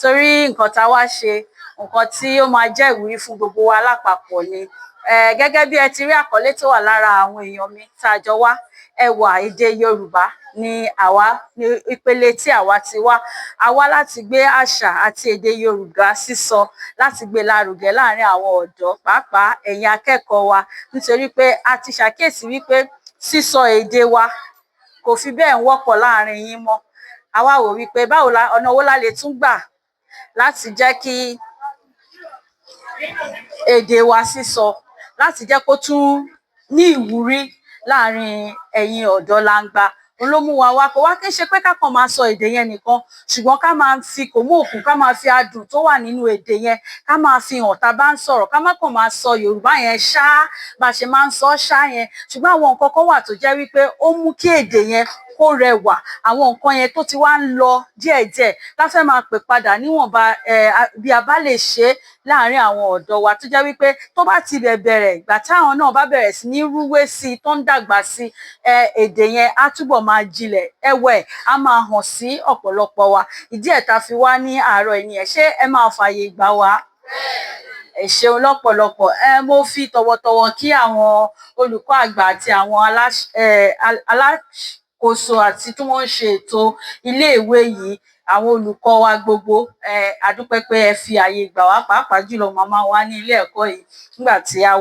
torí nǹkan tá a wá ṣe nǹkan tí ó máa jẹ́ ìwúrí fún gbogbo wa lápapọ̀ ni. Gẹ́gẹ́ bí ẹ ti rí àkọlé tó wà lára àwọn èèyàn mi tá a jọ wá, Ẹwà Èdè Yorùbá ni àwa, ní ìpele tí àwa ti wá. A wá láti gbé àṣà àti èdè Yorùbá sísọ, láti gbé lárugẹ láàárín àwọn ọ̀dọ́, pàápàá ẹ̀yin akẹ́kọ̀ọ́ wa, nítorí pé a ti ṣàkíyèsí wípé sísọ èdè wa kò fi bẹ́ẹ̀ ń wọ́pọ̀ láàárín yín mọ́. A wá wò wípé ọ̀nà wo la lè tún gbà láti jẹ́ kí èdè wa sísọ, láti jẹ́ kó tún ní ìwúrí láàárín ẹ̀yin ọ̀dọ́ langba. Òun ló mú wa wá, kó wá kí n ṣe pé ká kàn máa sọ èdè yẹn nìkan, ṣùgbọ́n ká máa fi kòmóòkun, ká máa fi adùn tó wà nínú èdè yẹn, ká máa fi hàn tá a bá ń sọ̀rọ̀, ká má kàn máa sọ Yorùbá yẹn ṣá bá ṣe máa ń sọ ṣá yẹn. Ṣùgbọ́n àwọn nǹkan kan wà tó jẹ́ wípé ó mú kí èdè yẹn kó rẹwà. Àwọn nǹkan yẹn tó ti wá ń lọ díẹ̀díẹ̀ la fẹ́ máa pè padà níwọ̀nba bí a bá lè ṣe láàárín àwọn ọ̀dọ́ wa, tó jẹ́ wípé tó bá ti bẹ̀rẹ̀ ìgbà táwọn náà bá bẹ̀rẹ̀ sí ní rúwé sí i, tó ń dàgbà sí èdè yẹn á túbọ̀ máa jinlẹ̀, ẹwẹ́ á máa hàn sí ọ̀pọ̀lọpọ̀ wa. Ìdí ẹ̀ tá fi wá ní àárọ̀ ẹni ẹ̀, ṣé ẹ máa fààyè gbà wá? Ẹ ṣeun lọ́pọ̀lọpọ̀. Mo fi tọ̀wọ̀tọ̀wọ̀ kí àwọn olùkọ́ àgbà àti àwọn alákòóso àti tí wọ́n ń ṣe ètò iléèwé yìí, àwọn olùkọ́ wa gbogbo, a dúpẹ́ pé ẹ fi ààyè gbà wá, pàápàá jùlọ màmá wa ní ilé ẹ̀kọ́ yìí. Nígbà tí a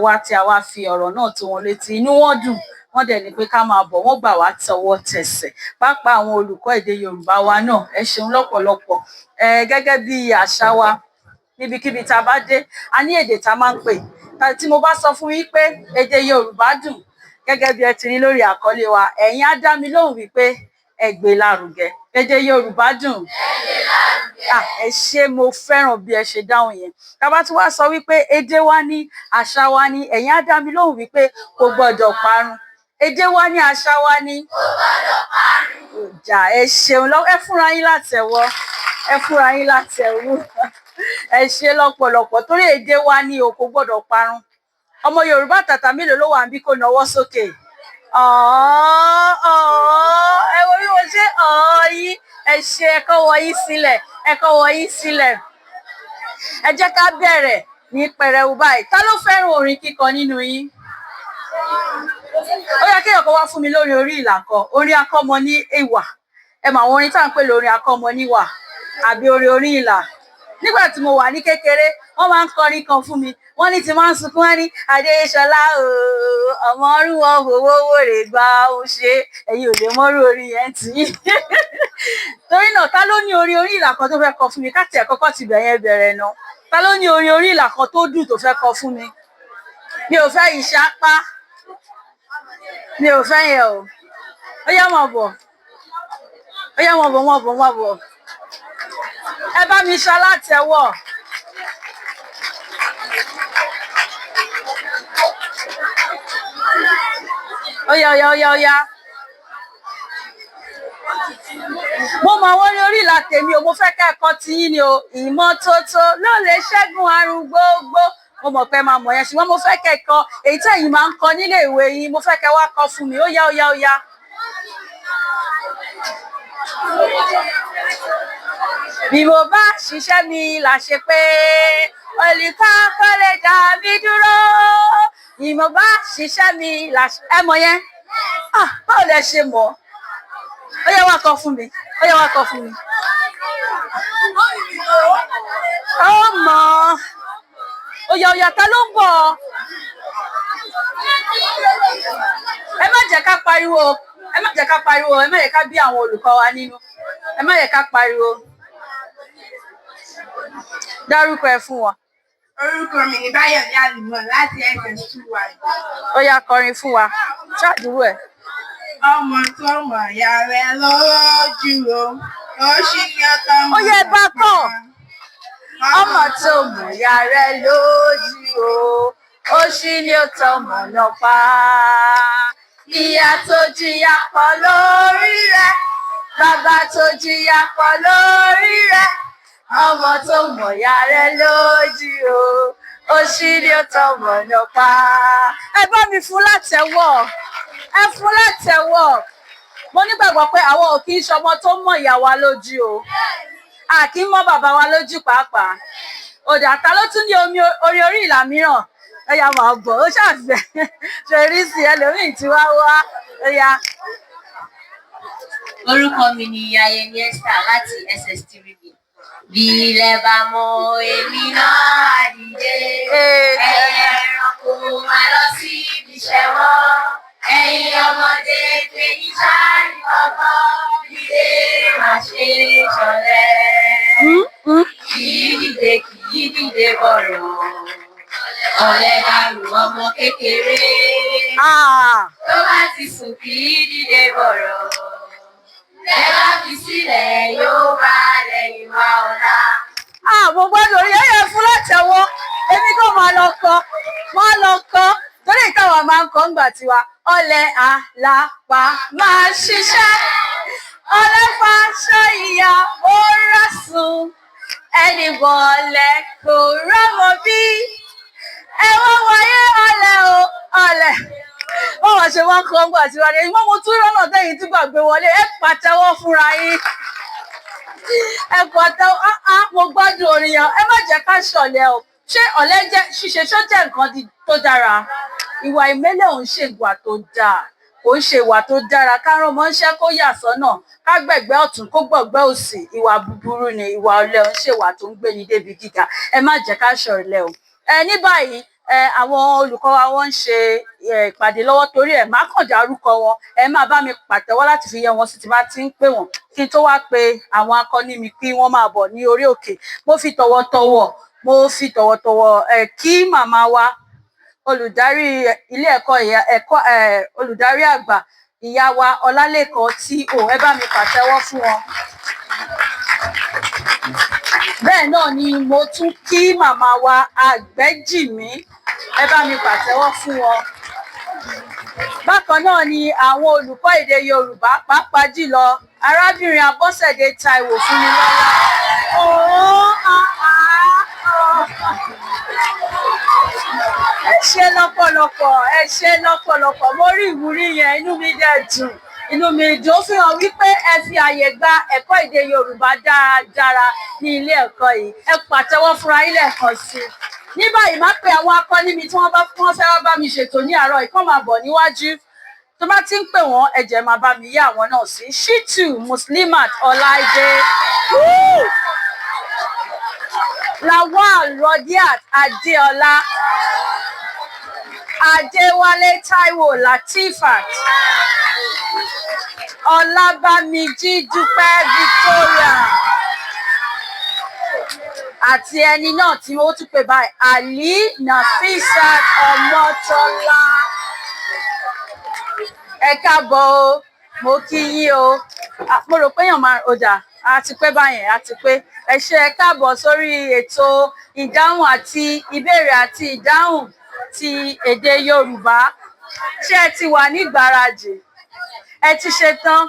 wá fi ọ̀rọ̀ náà tó wọn létí, inú wọn dùn, wọ́n dẹ̀ ní pé ká máa bọ̀, wọ́n gbà wá tọwọ́ tẹsẹ̀. Pàápàá àwọn olùkọ́ èdè Yorùbá wa náà, ẹ ṣeun lọ́pọ̀lọpọ̀. Gẹ́gẹ́ bí àṣà wa, níbikíbi tá a bá dé, a ní èdè tá a máa ń pè. Tí mo bá sọ fún yín pé èdè Yorùbá dùn, gẹ́gẹ́ bí ẹ ti rí lórí àkọlé wa, ẹ̀yin á dá mi lóhùn wípé ẹ gbé lárugẹ. Èdè Yorùbá dùn. Ẹ ṣé, mo fẹ́ràn bí ẹ ṣe dáhùn yẹn. Tá bá tún wá sọ wípé èdè wa ní, àṣà wa ní, ẹ̀yin á dá mi lóhùn wípé kò gbọdọ̀ parun. Èdè wa ní, àṣà wa ní, kò gbọdọ̀ parun. Ẹ ṣeun ẹ fúnra yín látẹ́wọ́, ẹ fúnra yín látẹ́wọ́. Ẹ ṣé lọ́pọ̀lọpọ̀, torí èdè wa ní o kò gbọdọ̀ parun. Ọmọ Yorùbá tàtà mélòó ló wà níbí kó nawọ́ sókè? Ẹ wo bí mo ṣe yín. Ẹ ṣé, ẹ kọ́wọ́ yín sílẹ̀, ẹ kọ́wọ́ yín sílẹ̀. Ẹ jẹ́ ká bẹ̀rẹ̀ ní pẹrẹu báyìí. Ta ló fẹ́ràn orin kíkọ nínú yín? Ó yẹ kéèyàn kan wá fún mi lórí orí ìlà kan, orin akọ́mọ ní ìwà. Ẹ mọ àwọn orin tá à ń pè lórin akọ́mọ níwà, àbí orin ìlà. Nígbà tí mo wà ní kékeré, wọ́n máa ń kọrin kan fún mi. Wọ́n ní tí máa ń sunkún, wọ́n ní Adéṣọlá ọmọ ọrùn wọn fowó wòrè gbà ó ṣe. Ẹ̀yin ò lè mọ́rú orin yẹn tì í. Torí náà, ta ló ní orin orí ìlà kan tó fẹ́ kọ fún mi? Káàtì ẹ̀ kọ́kọ́ ti bẹ̀rẹ̀ náà. Ta ló ní orin orí ìlà kan tó dùn tó fẹ́ kọ fún mi? Mi ò fẹ́ ìṣápá, mi ò fẹ́ yẹn o. Ó yá máa bọ̀, ó yá máa bọ̀. Ẹ bá mi ṣalátẹ́wọ́. Ó yá. Mo mọ àwọn orin orí ìlà tèmi o, mo fẹ́ kẹ́kọ̀ọ́ ti yín ni o. Ìmọ́tótó ló lè ṣẹ́gun àrùn gbogbo. Mo mọ̀ pé máa mọ̀ yẹn, ṣùgbọ́n mo fẹ́ kẹ́kọ̀ọ́ èyí tí ẹ̀yin máa ń kọ nílé ìwé yín, mo fẹ́ kẹ́ wá kọ fún mi. Ó yá. Bí mo bá ṣiṣẹ́ mi láṣẹ pé olùkọ́ kò lè dá mi dúró. Bí mo bá ṣiṣẹ́ mi láṣẹ, ẹ mọ̀ yẹn? Báwo lẹ ṣe mọ̀? Ó yá wá kọ fún mi. Ó mọ̀. Ó yá, ta ló ń bọ̀? Ẹ má jẹ́ ká pariwo, ẹ má jẹ́ ká bí àwọn olùkọ́ wa nínú. Ẹ má jẹ́ ká pariwo. Dárúkọ ẹ fún wa. Orúkọ mi ni Báyọ̀dé Àlùmọ́ láti SS2Y. Ó yá kọrin fún wa. Ṣáàdúró ẹ̀. Ọmọ tó mọ̀ ìyá rẹ̀ lójú o, ó ṣì ní ọ̀tọ̀ mọ̀. Ó yẹ bá kọ̀. Ọmọ tó mọ̀ ìyá rẹ̀ lójú o, ó ṣì ní ọ̀tọ̀ mọ̀ náà pa. Ìyá tó jìyà pọ̀ lórí rẹ̀, bàbá tó jìyà pọ̀ lórí rẹ̀. Ọmọ tó mọ̀ ìyá rẹ̀ lójú o, ó ṣì ní ọ̀tọ̀ mọ̀ náà pa. Ẹ bá mi fún látẹ́wọ́. Ẹ fún látẹ́wọ́. Mo nígbàgbọ́ pé àwọn ò kì í ṣọmọ tó mọ̀ ìyá wa lójú o. a kì í mọ́ bàbá wa lójú pàápàá. Òdà ta ló tún ní orí ìlà mìíràn? Ó yá máa bọ̀, ó ṣàfẹ́ ṣe rí sí ẹlòmíì tí wá wá. Ó yá. Orúkọ mi ni Ayẹni Esther láti SS3B. Bí ilẹ̀ bá mọ́ èmi náà dìde, ẹ̀yin ẹranko máa lọ sí ibi iṣẹ́ wọn. Ẹ̀yin ọmọdé pé ní sáàrì kọ̀ọ̀kan dìde máa ṣe ṣọ̀lẹ. Kì í dìde bọ̀rọ̀. Ọ̀lẹ dàrú ọmọ kékeré. Tó bá ti sùn kì í dìde bọ̀rọ̀. Lẹ́bàá fi sílẹ̀ yóò bá lẹ́yìn wá ọ̀la. Mo gbọ́dọ̀ rí ẹyẹ fún látẹ̀wọ́. Èmi kò máa lọ kọ́. Torí ìtawà máa ń kọ́ ńgbà tiwa. Ọ̀lẹ àlàpà máa ṣiṣẹ́. Ọ̀lẹ fàṣọ ìyá ó rà sùn. Ẹni bọ̀ọ̀lẹ kò rọ́mọ bí. Ẹ wọ́n wáyé ọ̀lẹ o, ọ̀lẹ. Wọ́n wá ṣe wọ́n kọ́ ńgbà tiwa ni. Mo tún rọ́nà tẹ́yìn tí gbàgbé wọlé. Ẹ pàtẹ́wọ́ fúnra yín. Ẹ pàtẹ́wọ́. Mo gbádùn orin yẹn. Ẹ má jẹ́ ká ṣọ̀lẹ o. Ṣé ọ̀lẹ jẹ́ ṣíṣe ṣó jẹ́ nǹkan tó dára? Ìwà ìmẹ́lẹ̀ ò ń ṣe ìwà tó dáa. Kò ń ṣe ìwà tó dára. Ká rán ọmọ ńṣẹ́ kó yà sọ́nà. Ká gbẹ̀gbẹ́ ọ̀tún kó gbọ̀gbẹ́ òsì. Ìwà búburú ni. Ìwà ọ̀lẹ ò ń ṣe ìwà tó ń gbé ni débi gíga. Ẹ má jẹ́ ká ṣọ̀lẹ o. Ní báyìí àwọn olùkọ́ wa wọ́n ń ṣe ìpàdé lọ́wọ́ torí ẹ̀ má kàn dárúkọ wọn. Ẹ máa bá mi pàtẹ́wọ́ láti fi yẹ wọn sí ti bá ti ń pè wọ́n kí n tó wá pe àwọn akọni mi kí wọ́n máa bọ̀ ní orí òkè. Mo fi tọ̀wọ̀tọ̀wọ̀ kí màmá wa olùdarí ilé ẹ̀kọ́ olùdarí àgbà ìyá wa Ọlálékan tí ẹ bá mi pàtẹ́wọ́ fún wọn. Bẹ́ẹ̀ náà ni mo tún kí màmá wa Àgbẹ́jìmí, ẹ bá mi pàtẹ́wọ́ fún wọn. Bákan náà ni àwọn olùkọ́ èdè Yorùbá pàápàá jùlọ arábìnrin Abọ́sẹ̀dé Táíwò Fúnmilọ́lá. Ẹ ṣé lọ́pọ̀lọpọ̀, mo rí ìwúrí yẹn, inú mi dẹ̀ dùn. Ó fi hàn wípé ẹ fi àyè gba ẹ̀kọ́ èdè Yorùbá dáradára ní ilé ẹ̀kọ́ yìí. Ẹ pàtẹ́wọ́ fúnra yín lẹ́ẹ̀kan sí i. Ní báyìí má pe àwọn akọni mi tí wọ́n fẹ́ wá bá mi ṣètò ní àárọ̀ yìí, kán máa bọ̀ níwájú. Tó bá ti ń pè wọ́n, ẹ jẹ́ máa bá mi yá àwọn náà sí. Shitu Muslimat Ọláìdé, Lawal Rodiat Adéọlá, Adéwálé Táíwò Latifat, Ọlábámijí Dúpẹ́ Victoria, àti ẹni náà tí ó tún pè báyìí Ali Nafisat Ọmọtọ́lá. Ẹ káàbọ̀ o, mo kí yín o. Mo rò pé èèyàn máa ọjà àti pé báyẹn àti pé ẹ ṣé ẹ káàbọ̀ sórí ètò ìdáhùn àti ìbéèrè àti ìdáhùn ti èdè Yorùbá. Ṣé ẹ ti wà ní ìgbáradì? Ẹ ti ṣe tán?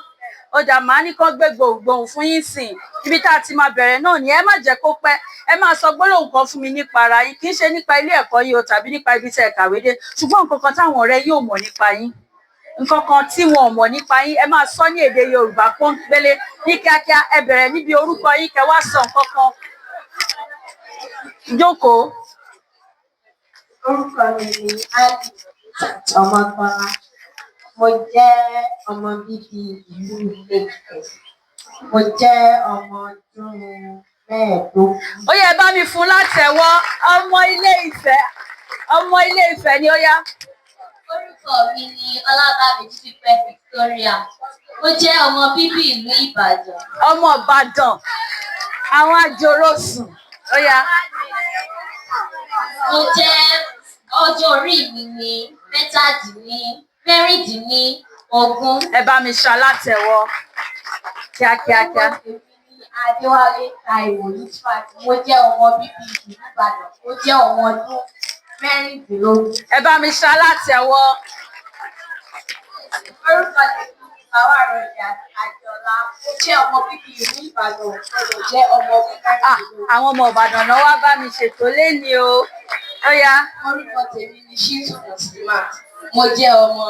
Ọjà máa ní kán gbé gbohùngbohùn fún yín sìn. Ibi tá a ti máa bẹ̀rẹ̀ náà ni ẹ má jẹ́ kó pẹ́. Ẹ máa sọ gbólóhùn kan fún mi nípa ara yín. Kì í ṣe nípa ilé ẹ̀kọ́ yìí o tàbí nípa ibi tí ẹ kàwé dé. Ṣùgbọ́n nǹkan kan táwọn ọ̀rẹ́ yóò mọ̀ nípa yín. Nǹkan kan tí wọn ò mọ̀ nípa yín. Ẹ máa sọ ní èdè Yorùbá pọ́npélé ní kíákíá. Ẹ bẹ̀rẹ̀ níbi orúkọ yín kẹ́ wá sọ nǹkan kan. Jókòó. Orúkọ mi ni Adi Ọmọtọ́lá. Mo jẹ́ ọmọ bíbí ìlú Èkìtì. Mo jẹ́ ọmọ ọdún 15. Ó yẹ bá mi fún látẹ̀wọ́. Ọmọ Ilé Ifẹ̀ ni ó yá. Orúkọ mi ni Ọlábámijí Dúpẹ́ Victoria. Mo jẹ́ ọmọ bíbí ìlú Ìbàdàn. Ọmọ Ìbàdàn. Àwọn àjòròsùn. Ó yá. Mo jẹ́ ọjọ́ orí mi ní 16. Ẹ bá mi ṣalátẹ̀wọ́ kíákíá. Adéwálé Táíwò Latifat. Mo jẹ́ ọmọ bíbí ìlú Ìbàdàn. Mo jẹ́ ọmọ ọdún 16. Ẹ bá mi ṣalátẹ̀wọ́. Orúkọ tèmi ni Bàwá Rọ̀jà Àjọlá. Mo jẹ́ ọmọ bíbí ìlú Ìbàdàn. Mo jẹ́ ọmọ ọdún 16. Àwọn ọmọ Ìbàdàn náà wá bá mi ṣètò léni o. Ó yá. Orúkọ tèmi ni Shitu Muslimat. Mo jẹ́ ọmọ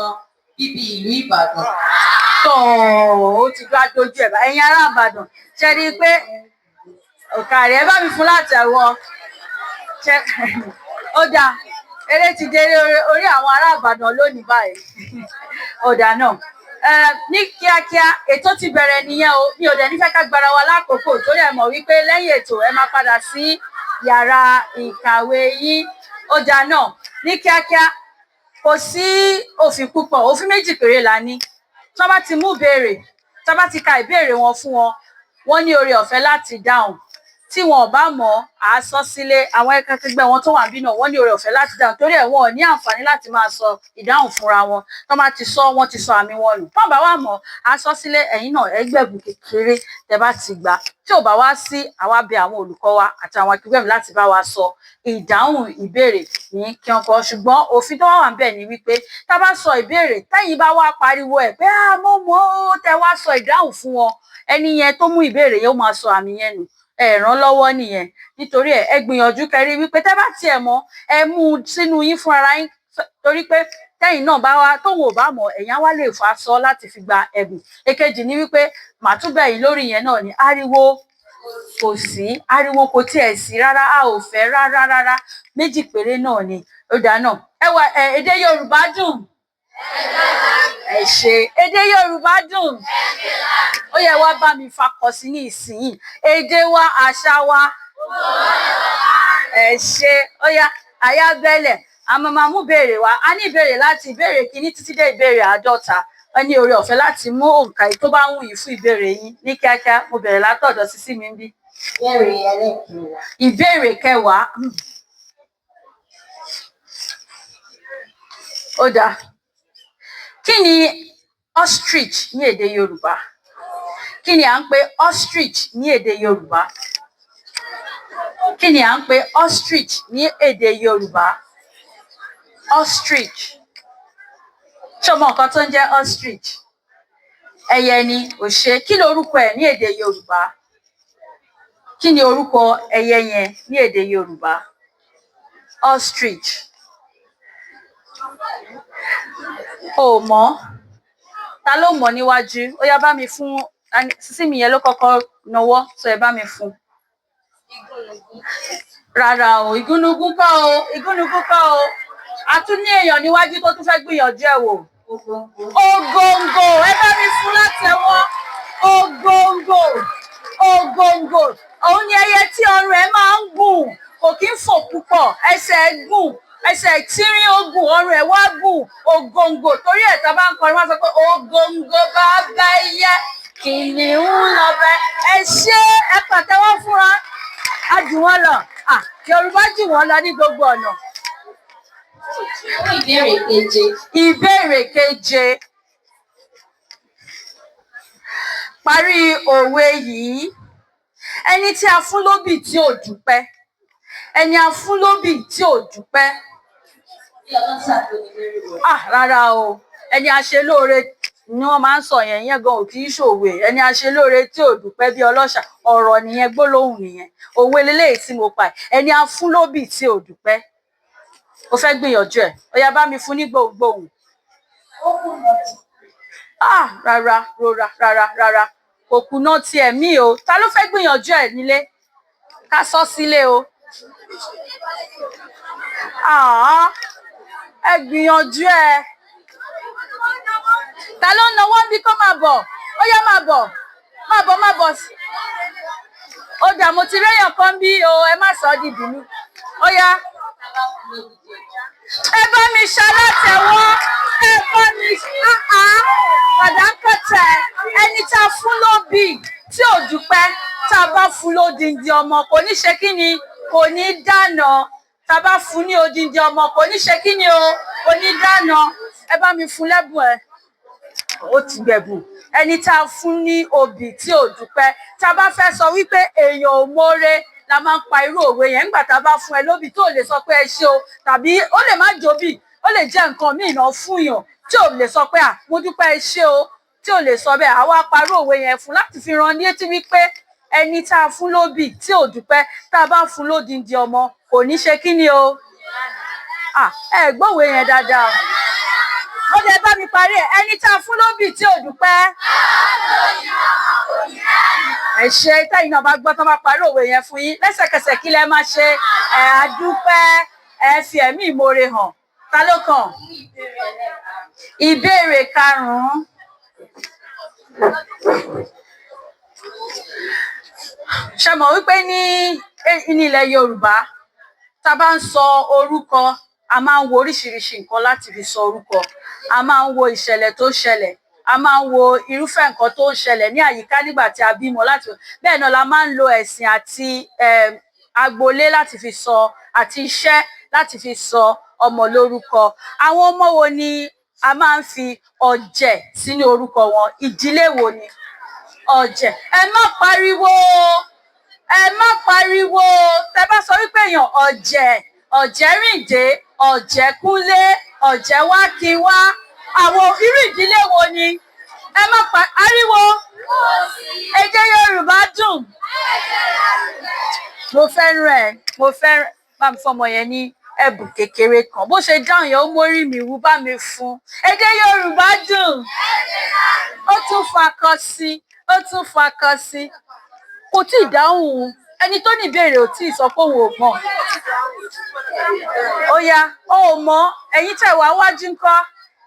bíbí ìlú Ìbàdàn. Ó ti gbá dojú ẹ̀ bá ẹ̀yin ará Ìbàdàn. Ṣé rí i pé òkàrí ẹ bá mi fún látẹ̀wọ́ ó dáa eré ti dé orí àwọn ará Ìbàdàn lónìí báyìí ó dáa náà ní kíákíá ètò ti bẹ̀rẹ̀ nìyẹn o mi ò dẹ̀ nífẹ̀ẹ́ ká gbára wa lákòókò torí ẹ mọ̀ wípé lẹ́yìn ètò ẹ máa padà sí yàrá ìkàwé yín ó dáa náà ní kíákíá kò sí òfin púpọ̀ òfin méjì péré la ní tí wọ́n bá ti mú ìbéèrè tí wọ́n bá ti ka ìbéèrè wọn fún wọn wọ́n ní oore ọ̀fẹ́ láti dáhùn tí wọn ò bá mọ̀ á sọ sílé àwọn akẹgbẹ́ wọn tó wà níbí náà wọ́n ní oore ọ̀fẹ́ láti dáhùn torí ẹ̀ wọn ò ní àǹfààní láti máa sọ ìdáhùn fúnra wọn tó máa ti sọ wọ́n ti sọ àmì wọn nù tó bá wà mọ̀ á sọ sílé ẹ̀yin náà ẹgbẹ̀bùn kékeré tẹ́ bá ti gbà tí ò bá wá sí àwa bẹ̀ àwọn olùkọ́ wa àti àwọn akẹgbẹ́ mi láti bá wa sọ ìdáhùn ìbéèrè ní kí wọn kọ ṣùgbọ́n òfin tó wà níbẹ̀ ni wípé tá a bá sọ ìbéèrè tẹ́yin bá wá pariwo ẹ̀ pé mo mọ̀ ó tẹ́ wá sọ ìdáhùn fún wọn ẹni yẹn tó mú ìbéèrè yẹn ó máa sọ àmì yẹn nù ẹ ràn lọ́wọ́ nìyẹn nítorí ẹ gbìyànjú kẹrí wípé tẹ́ bá tiẹ̀ mọ̀ ẹ mú un sínú yín fún ara yín torí pé tẹ́yin náà bá wá tóun ò bá mọ̀ ẹ̀yin á wá lè fà sọ láti fi gba ẹ̀bùn èkejì ni wípé màá tún bẹ̀ yín lórí yẹn náà ni ariwo kò sí ariwo kò tiẹ̀ sí rárá a ò fẹ́ rárá méjì péré náà ni ó dáa náà Ẹwà èdè Yorùbá dùn ẹ ṣé èdè Yorùbá dùn ó yẹ wá bá mi fakọ sí ní ìsinyìí èdè wa àṣà wa ẹ ṣé ó yá àyà bẹ́lẹ̀ àmọ́ máa mú béèrè wá a ní ìbéèrè láti ìbéèrè kìíní títí dé ìbéèrè 50 ẹ ní oore ọ̀fẹ́ láti mú òǹkà yìí tó bá wù yín fún ìbéèrè yín ní kíákíá mo bẹ̀rẹ̀ látọ̀dọ̀ sísí mi ń bí. Ìbéèrè kẹwàá ó dáa kí ni ostrich ní èdè Yorùbá kí ni à ń pè ostrich ní èdè Yorùbá kí ni à ń pè ostrich ní èdè Yorùbá ostrich ṣé o mọ nǹkan tó ń jẹ́ ostrich ẹyẹ ni òṣè kí ni orúkọ ẹ̀ ní èdè Yorùbá kí ni orúkọ ẹyẹ yẹn ní èdè Yorùbá ostrich o mọ̀ ta ló mọ̀ níwájú ó yá bá mi fún sísí mi yẹn ló kọ́kọ́ nawọ́ sọ ẹ bá mi fún rárá o ìgúnnugún kọ́ o a tún ní èèyàn níwájú tó tún fẹ́ gbìyànjú ẹ̀ wò ògòǹgò ẹ bá mi fún látẹ̀wọ́ ògòǹgò òun ni ẹyẹ tí ọrùn ẹ̀ máa ń gùn kò kí ń fò púpọ̀ ẹsẹ̀ ẹ̀ gùn ẹsẹ̀ tírín ogun ọrùn ẹ̀ wá gùn ògòǹgò torí ẹ̀ tá a bá ń kọrin wá sọ pé ògòǹgò bàbá ẹyẹ kìnìún lọbẹ ẹ ṣé ẹ pàtẹ́wọ́ fúnra a jù wọ́n lọ Yorùbá jù wọ́n lọ ní gbogbo ọ̀nà. Ìbéèrè keje parí òwe yìí ẹni tí a fún lóbì tí ò dúpẹ́ ẹni a fún lóbì tí ò dúpẹ́ rárá o ẹni a ṣe lóore ni wọ́n máa ń sọ yẹn gan ò kì í ṣòwe ẹni a ṣe lóore tí ò dúpẹ́ bí ọlọ́ṣà ọ̀rọ̀ nìyẹn gbólóhùn nìyẹn òwe leléyìí tí mo pa ẹni a fún lóbì tí ò dúpẹ́ ó fẹ́ gbìyànjú ẹ̀ ó yá bá mi fún ní gbòǹgbòǹ rárá kò kùnà tiẹ̀ mí o ta ló fẹ́ gbìyànjú ẹ̀ nílé ká sọ sílé o ẹ gbìyànjú ẹ ta ló ń nawọ́ bí kó máa bọ̀ ó yá máa bọ̀ ó dà mo ti réyàn kan bí o ẹ má sọ ọ́ di bínú ó yá ẹ bá mi ṣalátẹ̀wọ́ ẹ bá mi pàdákọ̀tẹ̀ ẹni tá a fún lóbì tí ò dúpẹ́ tá a bá fún lódindi ọmọ kò ní ṣe kí ni kò ní dáná tá a bá fún ní odindi ọmọ kò ní ṣe kí ni o kò ní dáná ẹ bá mi fún lẹ́bùn ẹ ó ti gbẹ̀bùn ẹni tá a fún ní obì tí ò dúpẹ́ tá a bá fẹ́ sọ wípé èèyàn ò mọ̀re la máa ń pa irú òwe yẹn nígbà tá a bá fún ẹ lóbì tó lè sọ pé ẹ ṣé o tàbí ó lè má jóbì ó lè jẹ́ nǹkan míì náà fún yàn tí ò lè sọ pé mo dúpẹ́ ẹ ṣé o tí ò lè sọ bẹ́ẹ̀ àwa parú òwe yẹn fún láti fi ran létí wípé ẹni tá a fún lóbì tí ò dúpẹ́ tá a bá fún lódindi ọmọ kò ní ṣe kí ni o ẹ gbọ́wé yẹn dáadáa ó lè bá mi parí ẹ ẹni tá a fún lóbì tí ò dúpẹ́ ẹ ṣe tẹ́yìn náà bá gbọ́ tán bá parí òwe yẹn fún yín lẹ́sẹ̀kẹsẹ̀ kí lẹ máa ṣe ẹ àdúpẹ́ ẹ fi ẹ̀mí ìmoore hàn. Ta ló kàn? Ìbéèrè karùn-ún. Ṣé mọ̀ wípé ní ilẹ̀ Yorùbá tá bá ń sọ orúkọ a máa ń wo oríṣiríṣi nǹkan láti fi sọ orúkọ. A máa ń wo ìṣẹ̀lẹ̀ tó ṣẹlẹ̀, a máa ń wo irúfẹ́ nǹkan tó ń ṣẹlẹ̀ ní àyíká nígbà tí a bímọ láti bẹ́ẹ̀ náà la máa ń lo ẹ̀sìn àti agboolé láti fi sọ àti iṣẹ́ láti fi sọ ọmọ lórúkọ. Àwọn ọmọ wo ni a máa ń fi ọ̀jẹ̀ sínú orúkọ wọn? Ìdílé wo ni? Ọ̀jẹ̀. Ẹ má pariwo, ẹ má pariwo. Tẹ bá sọ wípé èèyàn ọ̀jẹ̀, Ọ̀jẹ̀rìndé, Ọ̀jẹ̀kúnlé, Ọ̀jẹ̀wákinwá, àwọn irú ìdílé wo ni? Ẹ má pariwo. Èdè Yorùbá dùn. Mo fẹ́ràn ẹ̀, mo fẹ́ràn bá mi fọmọ yẹn ní ẹ̀bùn kékeré kan. Bó ṣe dáhùn yẹn ó mórí mi wú, bá mi fún. Èdè Yorùbá dùn. Ó tún fakọ sí, ó tún fakọ sí. Kò tí ì dáhùn. Ẹni tó ní ìbéèrè ò tí ì sọ pé òun ò mọ̀. Ó yá, ó ò mọ̀. Ẹ̀yin tẹ̀ wá wájú ńkọ́.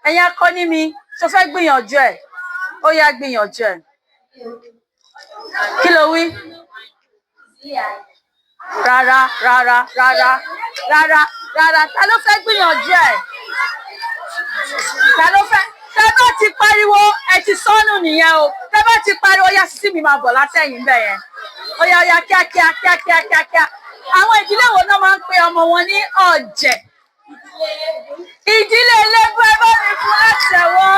Ẹ̀yin akọni mi, tó fẹ́ gbìyànjú ẹ̀. Ó yá gbìyànjú ẹ̀. Kí ló wí? Rárá, rárá, rárá, rárá, rárá. Ta ló fẹ́ gbìyànjú ẹ̀? Ta ló fẹ́? Tẹ bá ti pariwo, ẹ ti sọnù nìyẹn o. Tẹ bá ti pariwo, yá sísí mi máa bọ̀ látẹ̀yìn bẹ̀ yẹn. Ó yá, ó yá, kíákíá, kíákíá, kíákíá. Àwọn ìdílé wo náà máa ń pe ọmọ wọn ní ọ̀jẹ̀? Ìdílé elébú. Ẹ bá mi fún látẹ̀wọ́.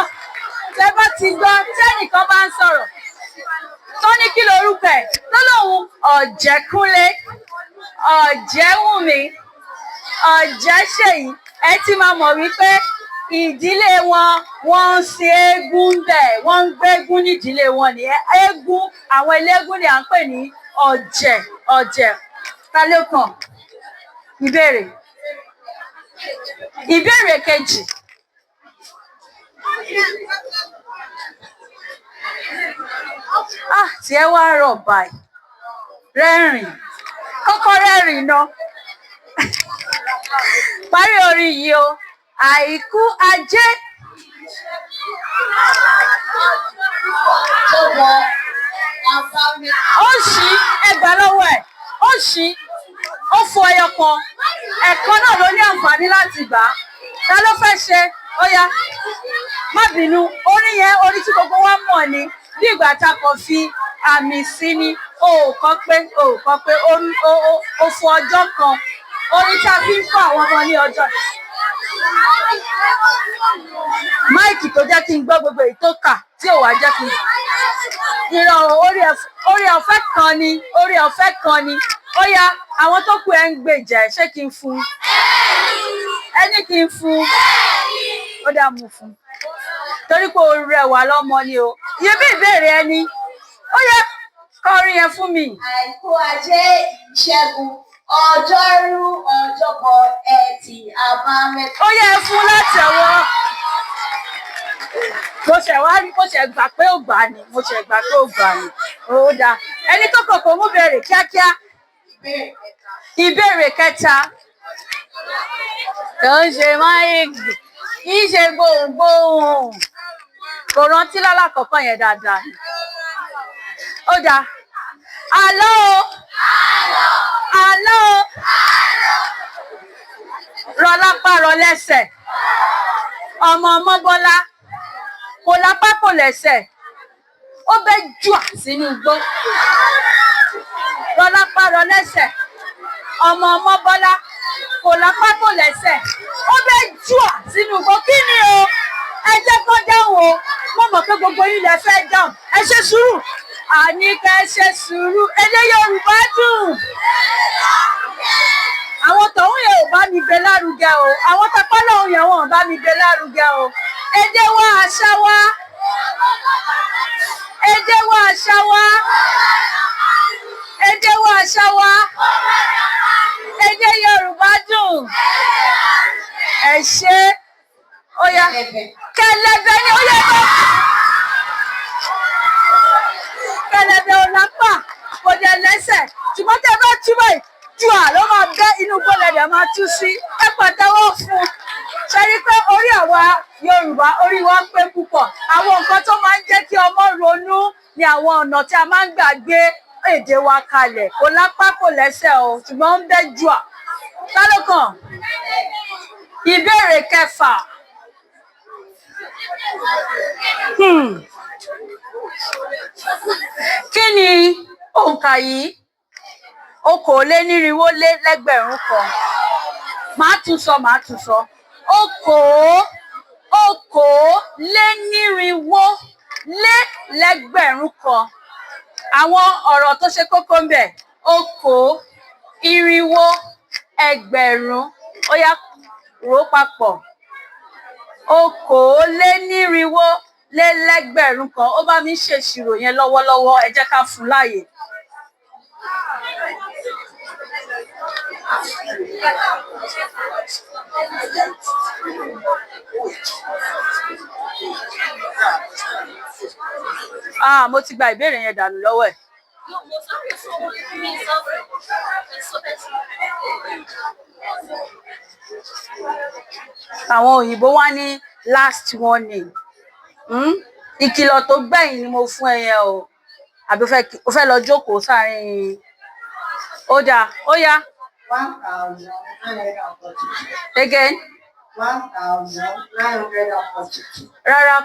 Tẹ bá ti gbọ́ tẹ́nìkan bá ń sọ̀rọ̀ tó ní kí lorúkọ ẹ̀ tó lóun Ọ̀jẹ̀kúnlé, Ọ̀jẹ̀wùmí, Ọ̀jẹ̀ṣèyí, ẹ ti máa mọ̀ wípé ìdílé wọn wọ́n ń sin eégún bẹ́ẹ̀, wọ́n ń gbégún nídìílé wọn ní eégún. Àwọn eléégún ni à ń pè ní ọ̀jẹ̀, ọ̀jẹ̀. Ta ló kàn? Ìbéèrè. Ìbéèrè kejì. Tí ẹ wá rọ̀ báyìí. Rẹ́rìn. Kọ́kọ́ rẹ́rìn náà. Parí orin yìí o. Àìkú ajé. Ó ṣí ẹgbà lọ́wọ́ ẹ̀. Ó ṣí. Ó fọ ẹyọ kan. Ẹ̀kan náà ló ní àǹfààní láti gbà á. Ta ló fẹ́ ṣe? Ó yá. Má bínú. Orin yẹn orin tí gbogbo wa mọ̀ ni. Bí ìgbà tá a kàn fi àmì sí ni. O kọ́ pé o fún ọjọ́ kan. Orin tí a fi ń fún àwọn ọmọ ní ọjọ́. Máìkì tó jẹ́ kí n gbọ́ gbogbo èyí tó kà tí ò wá jẹ́ kí n. Ìrọ̀ orí ọ̀fẹ́ kan ni, orí ọ̀fẹ́ kan ni. Ó yá, àwọn tó kù ẹ ń gbèjà ẹ̀, ṣé kí n fún? Ẹni kí n fún? Ó dá mú fún. Torí pé o rẹwà lọ́mọ ni o. Iye bí ìbéèrè ẹni. Ó yá, kọ orin yẹn fún mi. Àìkú ajé ìṣẹ́gun ọjọ́rú ọjọ́bọ̀ ẹtì àbámẹ́ta. Ó yẹ fún láti ọwọ́. Mo ṣẹ̀ wá rí, mo ṣẹ̀ gbà pé ó gbà ni, mo ṣẹ̀ gbà pé ó gbà ni. Ó dáa. Ẹni tó kọ̀kọ̀ mú béèrè kíákíá. Ìbéèrè kẹta. Kò ń ṣe máìkì, kì í ṣe gbohùngbohùn. Kò rántí lálàkọ̀kọ́ yẹn dáadáa. Ó dáa. Àlọ́ o. Àlọ́ o. Rọ lápá rọ lẹ́sẹ̀. Ọmọ Bọ́lá kò lápá kò lẹ́sẹ̀. Ó bẹ́ jùà sínú igbó. Rọ lápá rọ lẹ́sẹ̀. Ọmọ Bọ́lá kò lápá kò lẹ́sẹ̀. Ó bẹ́ jùà sínú igbó. Kí ni o? Ẹ jẹ́ kó dáhùn o. Mo mọ̀ pé gbogbo yín lẹ fẹ́ dáhùn. Ẹ ṣe sùúrù. Àní kẹ́ ṣe sùúrù. Èdè Yorùbá dùn. Àwọn tọ̀hún yẹn ò bá mi gbé lárugẹ o. Àwọn tapá lọ́hún yẹn wọ́n ò bá mi gbé lárugẹ o. Èdè wa àṣà wa. Èdè wa àṣà wa. Èdè wa àṣà wa. Èdè Yorùbá dùn. Ẹ ṣé. Ó yá. Kẹ̀lẹ̀bẹ̀ ni ó yẹ kó. Kẹ̀lẹ̀bẹ̀ ò lápá. kò dẹ̀ lẹ́sẹ̀ ṣùgbọ́n tẹ́ bá túbọ̀ jùà ló máa bẹ́ inú gbọ́lẹ̀dẹ̀ máa tú sí ẹ pàtẹ́wọ́ fún ṣe rí pé orí àwa Yorùbá orí wa pé púpọ̀ àwọn nǹkan tó máa ń jẹ́ kí ọmọ ronú ni àwọn ọ̀nà tí a máa ń gbà gbé èdè wa kalẹ̀ kò lápá kò lẹ́sẹ̀ o ṣùgbọ́n ó ń bẹ́ jùà tálọ́kàn ìbéèrè kẹfà kí ni òǹkà yìí okòólénírínwólélẹ́gbẹ̀rún kan màá tún sọ okòólénírínwólélẹ́gbẹ̀rún kan àwọn ọ̀rọ̀ tó ṣe kókó ń bẹ irínwó ẹgbẹ̀rún ó yá rò ó papọ̀ okòólénírínwólélẹ́gbẹ̀rún kan ó bá mi ṣèṣirò yẹn lọ́wọ́lọ́wọ́ ẹ jẹ́ ká fún láàyè. Mo ti gba ìbéèrè yẹn dànù lọ́wọ́ ẹ̀. Àwọn òyìnbó wá ní last warning. Ìkìlọ̀ tó gbẹ̀yìn ni mo fún ẹ yẹn o. Àbí o fẹ́ lọ jókòó sáàrin ó dáa ó yá. 1,942. Again. 1,942. Rárá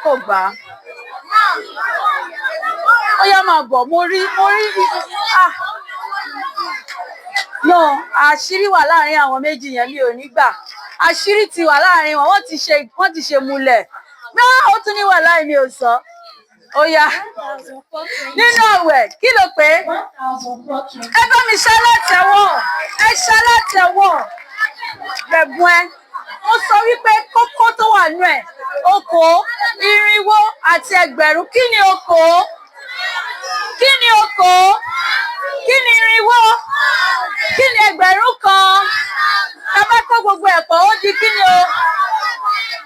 kò gbà. Ó yá máa bọ̀ mo rí no àṣírí wà láàrin àwọn méjì yẹn mi ò ní gbà àṣírí ti wà láàrin wọn wọ́n ti ṣe múlẹ̀ náà ó tún ní wà láì mi ò sọ. Ó yá nínú àwẹ̀ kí ló pé ẹ bá mi ṣalátẹ̀wọ̀ gbẹ̀gbọ́n ẹ mo sọ wípé kókó tó wà nú ẹ̀ okòó irínwó àti ẹgbẹ̀rún kí ni okòó kí ni irínwó kí ni ẹgbẹ̀rún kan ẹ bá kó gbogbo ẹ̀ pọ̀ ó di kí ni o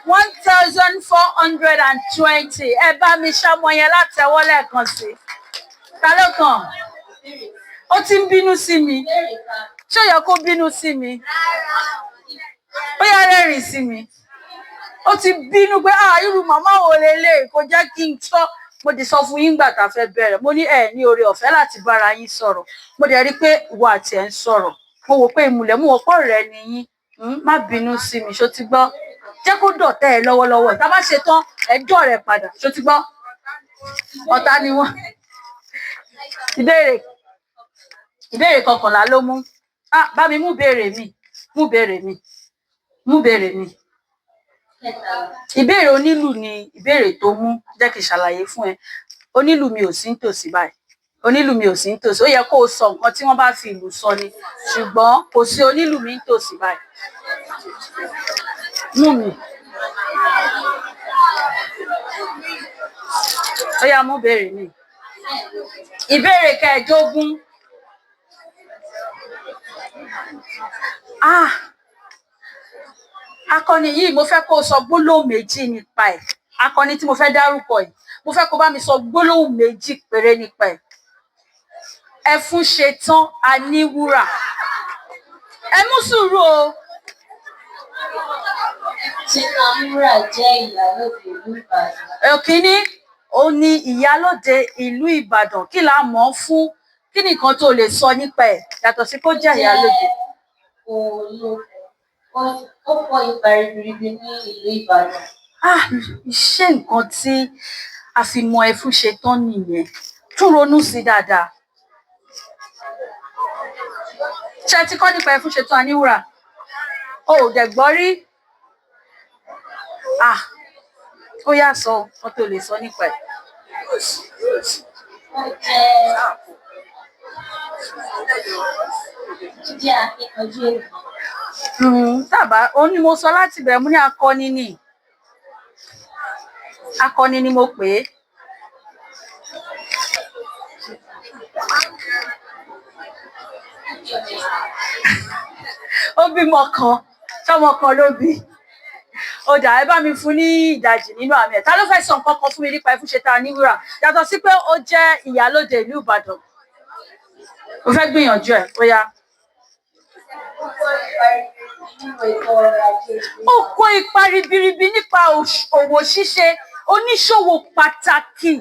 1,420 ẹ bá mi ṣàmọ yẹn látẹ̀wọ́ lẹ́ẹ̀kan sí ta ló kàn ó ti ń bínú sí mi ṣé ó yẹ kó bínú sí mi ó yá rẹ́rìn sí mi ó ti bínú pé irú màmá wo lélẹ̀ kò jẹ́ kí n tọ́ mo ti sọ fún yín gbà tá a fẹ́ bẹ̀rẹ̀ mo ní ẹ ní oore ọ̀fẹ́ láti bára yín sọ̀rọ̀ mo dẹ̀ rí pé ìwọ àti ẹ̀ ń sọ̀rọ̀ mo wò pé ìmùlẹ̀ mú ọ̀pọ̀ rẹ̀ ni yín má bínú sí mi ṣó ti gbọ́ jẹ́ kó dọ̀tẹ́ ẹ lọ́wọ́lọ́wọ́ tá a bá ṣe tán ẹjọ́ rẹ̀ padà ṣó ti gbọ́ ọ̀tá ni wọ́n. ìbéèrè kọkànlá ló mú bá mi mú béèrè mi. Ìbéèrè onílù ni ìbéèrè tó mú jẹ́ kí n ṣàlàyé fún ẹ onílù mi ò sí nítòsí báyìí ó yẹ kó o sọ nǹkan tí wọ́n bá fi ìlù sọ ni ṣùgbọ́n kò sí onílù mi nítòsí báyìí mú mi ó yá mú béèrè mi. Ìbéèrè kẹẹ̀ẹ́dógún akọni yìí mo fẹ́ kó o sọ gbólóhùn méjì nípa ẹ̀ akọni tí mo fẹ́ dárúkọ yìí mo fẹ́ kó bá mi sọ gbólóhùn méjì péré nípa ẹ̀. Ẹfun ṣetán aníwúrà ẹ mú sùúrù o. Ṣetán aníwúrà jẹ́ ìyálóde ìlú Ìbàdàn. Òkínní ó ní ìyálóde ìlú Ìbàdàn kí la mọ̀ fún kí nìkan tó lè sọ nípa ẹ̀ yàtọ̀ sí kó jẹ́ ìyálóde. Ó kó ipa ribiribi ní ìlú Ìbàdàn. Ṣé nǹkan tí a fi mọ ẹfun ṣetán nìyẹn tún ronú sí dáadáa. Ṣé ti kọ́ nípa ẹfun ṣetán aníwúrà o ò dẹ̀ gbọ́ rí ó yá sọ nǹkan tó lè sọ nípa ẹ̀. Ó jẹ́ akíkanjú ènìyàn. Tábà ó ní mo sọ láti bẹ̀rẹ̀ mú ní akọni ni mo pè é. Ó bímọ kan tọmọ kan ló bí ó dà ẹ bá mi fún ní ìdajì nínú àmì ẹ̀. Ta ló fẹ́ sọ nǹkan kan fún mi nípa Ẹfúnṣe tá a ní wúrà yàtọ̀ sí pé ó jẹ́ ìyálóde ìlú Ìbàdàn? Mo fẹ́ gbìyànjú ẹ̀ ó yá. Ó kó ipa ribiribi nípa òwò ṣíṣe. Oníṣòwò pàtàkì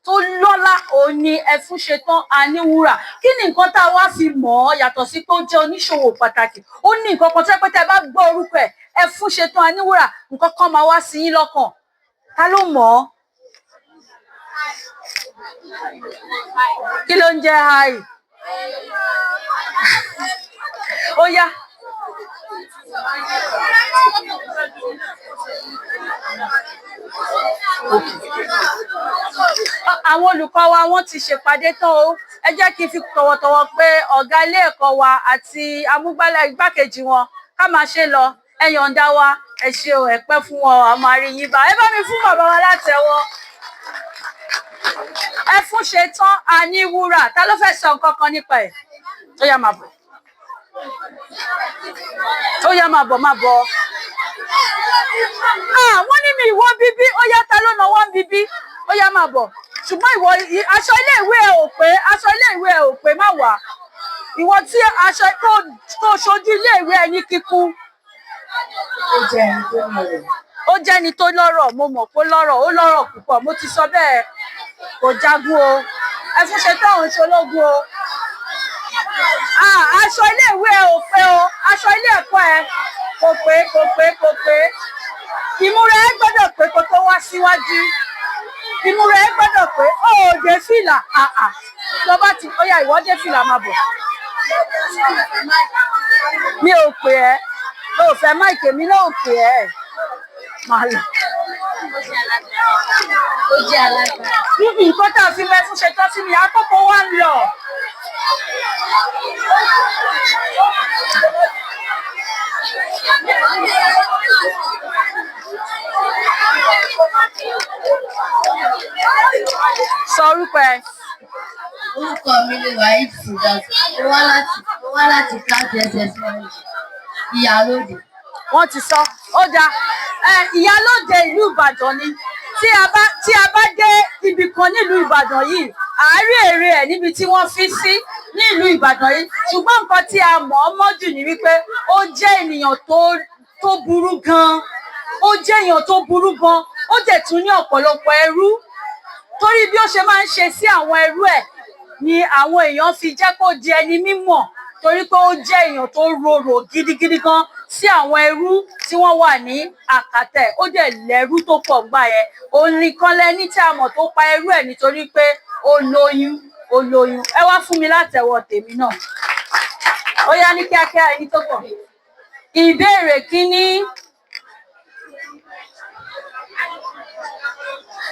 tó lọ́lá òun ni Ẹfúnṣetán Aníwúrà. Kí ni nǹkan tá a wá fi mọ̀ ọ́ yàtọ̀ sí pé ó jẹ́ oníṣòwò pàtàkì? Ó ní nǹkan kan tó yẹ pé tẹ́ ẹ bá gbọ́ orúkọ ẹ̀ Ẹfúnṣetán Aníwúrà nǹkan kan máa wá sí yín lọ́kàn. Ta ló mọ̀ ọ́? Kí ló ń jẹ́ háì? Ó yá. Àwọn olùkọ́ wa wọ́n ti ṣèpàdé tán o. Ẹ jẹ́ kí n fi tọ̀wọ̀tọ̀wọ̀ pé ọ̀gá ilé ẹ̀kọ́ wa àti amúgbálẹ̀ igbákejì wọn ká máa ṣe lọ. Ẹ yọ̀ǹda wa, ẹ ṣe o, ẹ pẹ́ fún wọn, a máa rí yín bá. Ẹ bá mi fún bàbá wa látẹ́wọ́. Ẹfúnṣetán Aníwúrà. Ta ló fẹ́ sọ nǹkan kan nípa ẹ̀? Ó yá máa bọ̀. Ó yá máa bọ̀, máa bọ̀. Wọ́n ní mi ìwọ bíbí, ó yá ta ló náwó ń bíbí? Ó yá máa bọ̀. Ṣùgbọ́n ìwọ aṣọ ilé ìwé ẹ ò pé, aṣọ ilé ìwé ẹ ò pé, má wá. Ìwọ tí aṣọ tó ṣojú ilé ìwé ẹ ní kíkún. Ó jẹ́ ẹni tó lọ́rọ̀, mo mọ̀ pé ó lọ́rọ̀ púpọ̀, mo ti sọ bẹ́ẹ̀. Kò jagun o. Ẹfúnṣetán òun ṣológun o. Aṣọ ilé ìwé ẹ ò pé o, aṣọ ilé ẹ̀kọ́ ẹ kò pé. Ìmúra ẹ gbọ́dọ̀ pé kó tó wá síwájú. Ìmúra ẹ gbọ́dọ̀ pé ó dé fìlà. Tó bá ti ó yá ìwọ dé fìlà máa bọ̀. Mi ò pè ẹ́, o ò fẹ́ máìkì mi náà ò pè ẹ́. Máa lọ. Ó jẹ́ alágbára. Nǹkan tá a fi mọ Ẹfúnṣetán sí mi, àkókò wa ń lọ. Sọ orúkọ ẹ. Orúkọ mi ni Wahid Sudat. Mo wá láti káàdì SS1 ìyálóde. Wọ́n ti sọ ó dáa. Ìyálóde ìlú Ìbàdàn ni. Tí a bá dé ibì kan nílùú Ìbàdàn yìí, àárín èrè ẹ̀ níbi tí wọ́n fi sí ní ìlú Ìbàdàn yìí. Ṣùgbọ́n nǹkan tí a mọ̀ ọ́ mọ́ jù ni wípé ó jẹ́ ènìyàn tó burú gan-an. Ó jẹ́ èèyàn tó burú gan-an. Ó dẹ̀ tún ní ọ̀pọ̀lọpọ̀ ẹrú. Torí bí ó ṣe máa ń ṣe sí àwọn ẹrú ẹ̀ ni àwọn èèyàn fi jẹ́ kó di ẹni mímọ̀. Torí pé ó jẹ́ èèyàn tó rorò gidigidi gan sí àwọn ẹrú tí wọ́n wà ní àkàtà ẹ̀. Ó dẹ̀ lẹ́rú tó pọ̀ gbà yẹn. Òun nìkan lẹni tí a mọ̀ tó pa ẹrú ẹ̀ nítorí pé ó lóyún. Ẹ wá fún mi látẹ́wọ́ tèmi náà. Ó yá ní kíákíá ẹni tó pọ̀. Ìbéèrè kíní.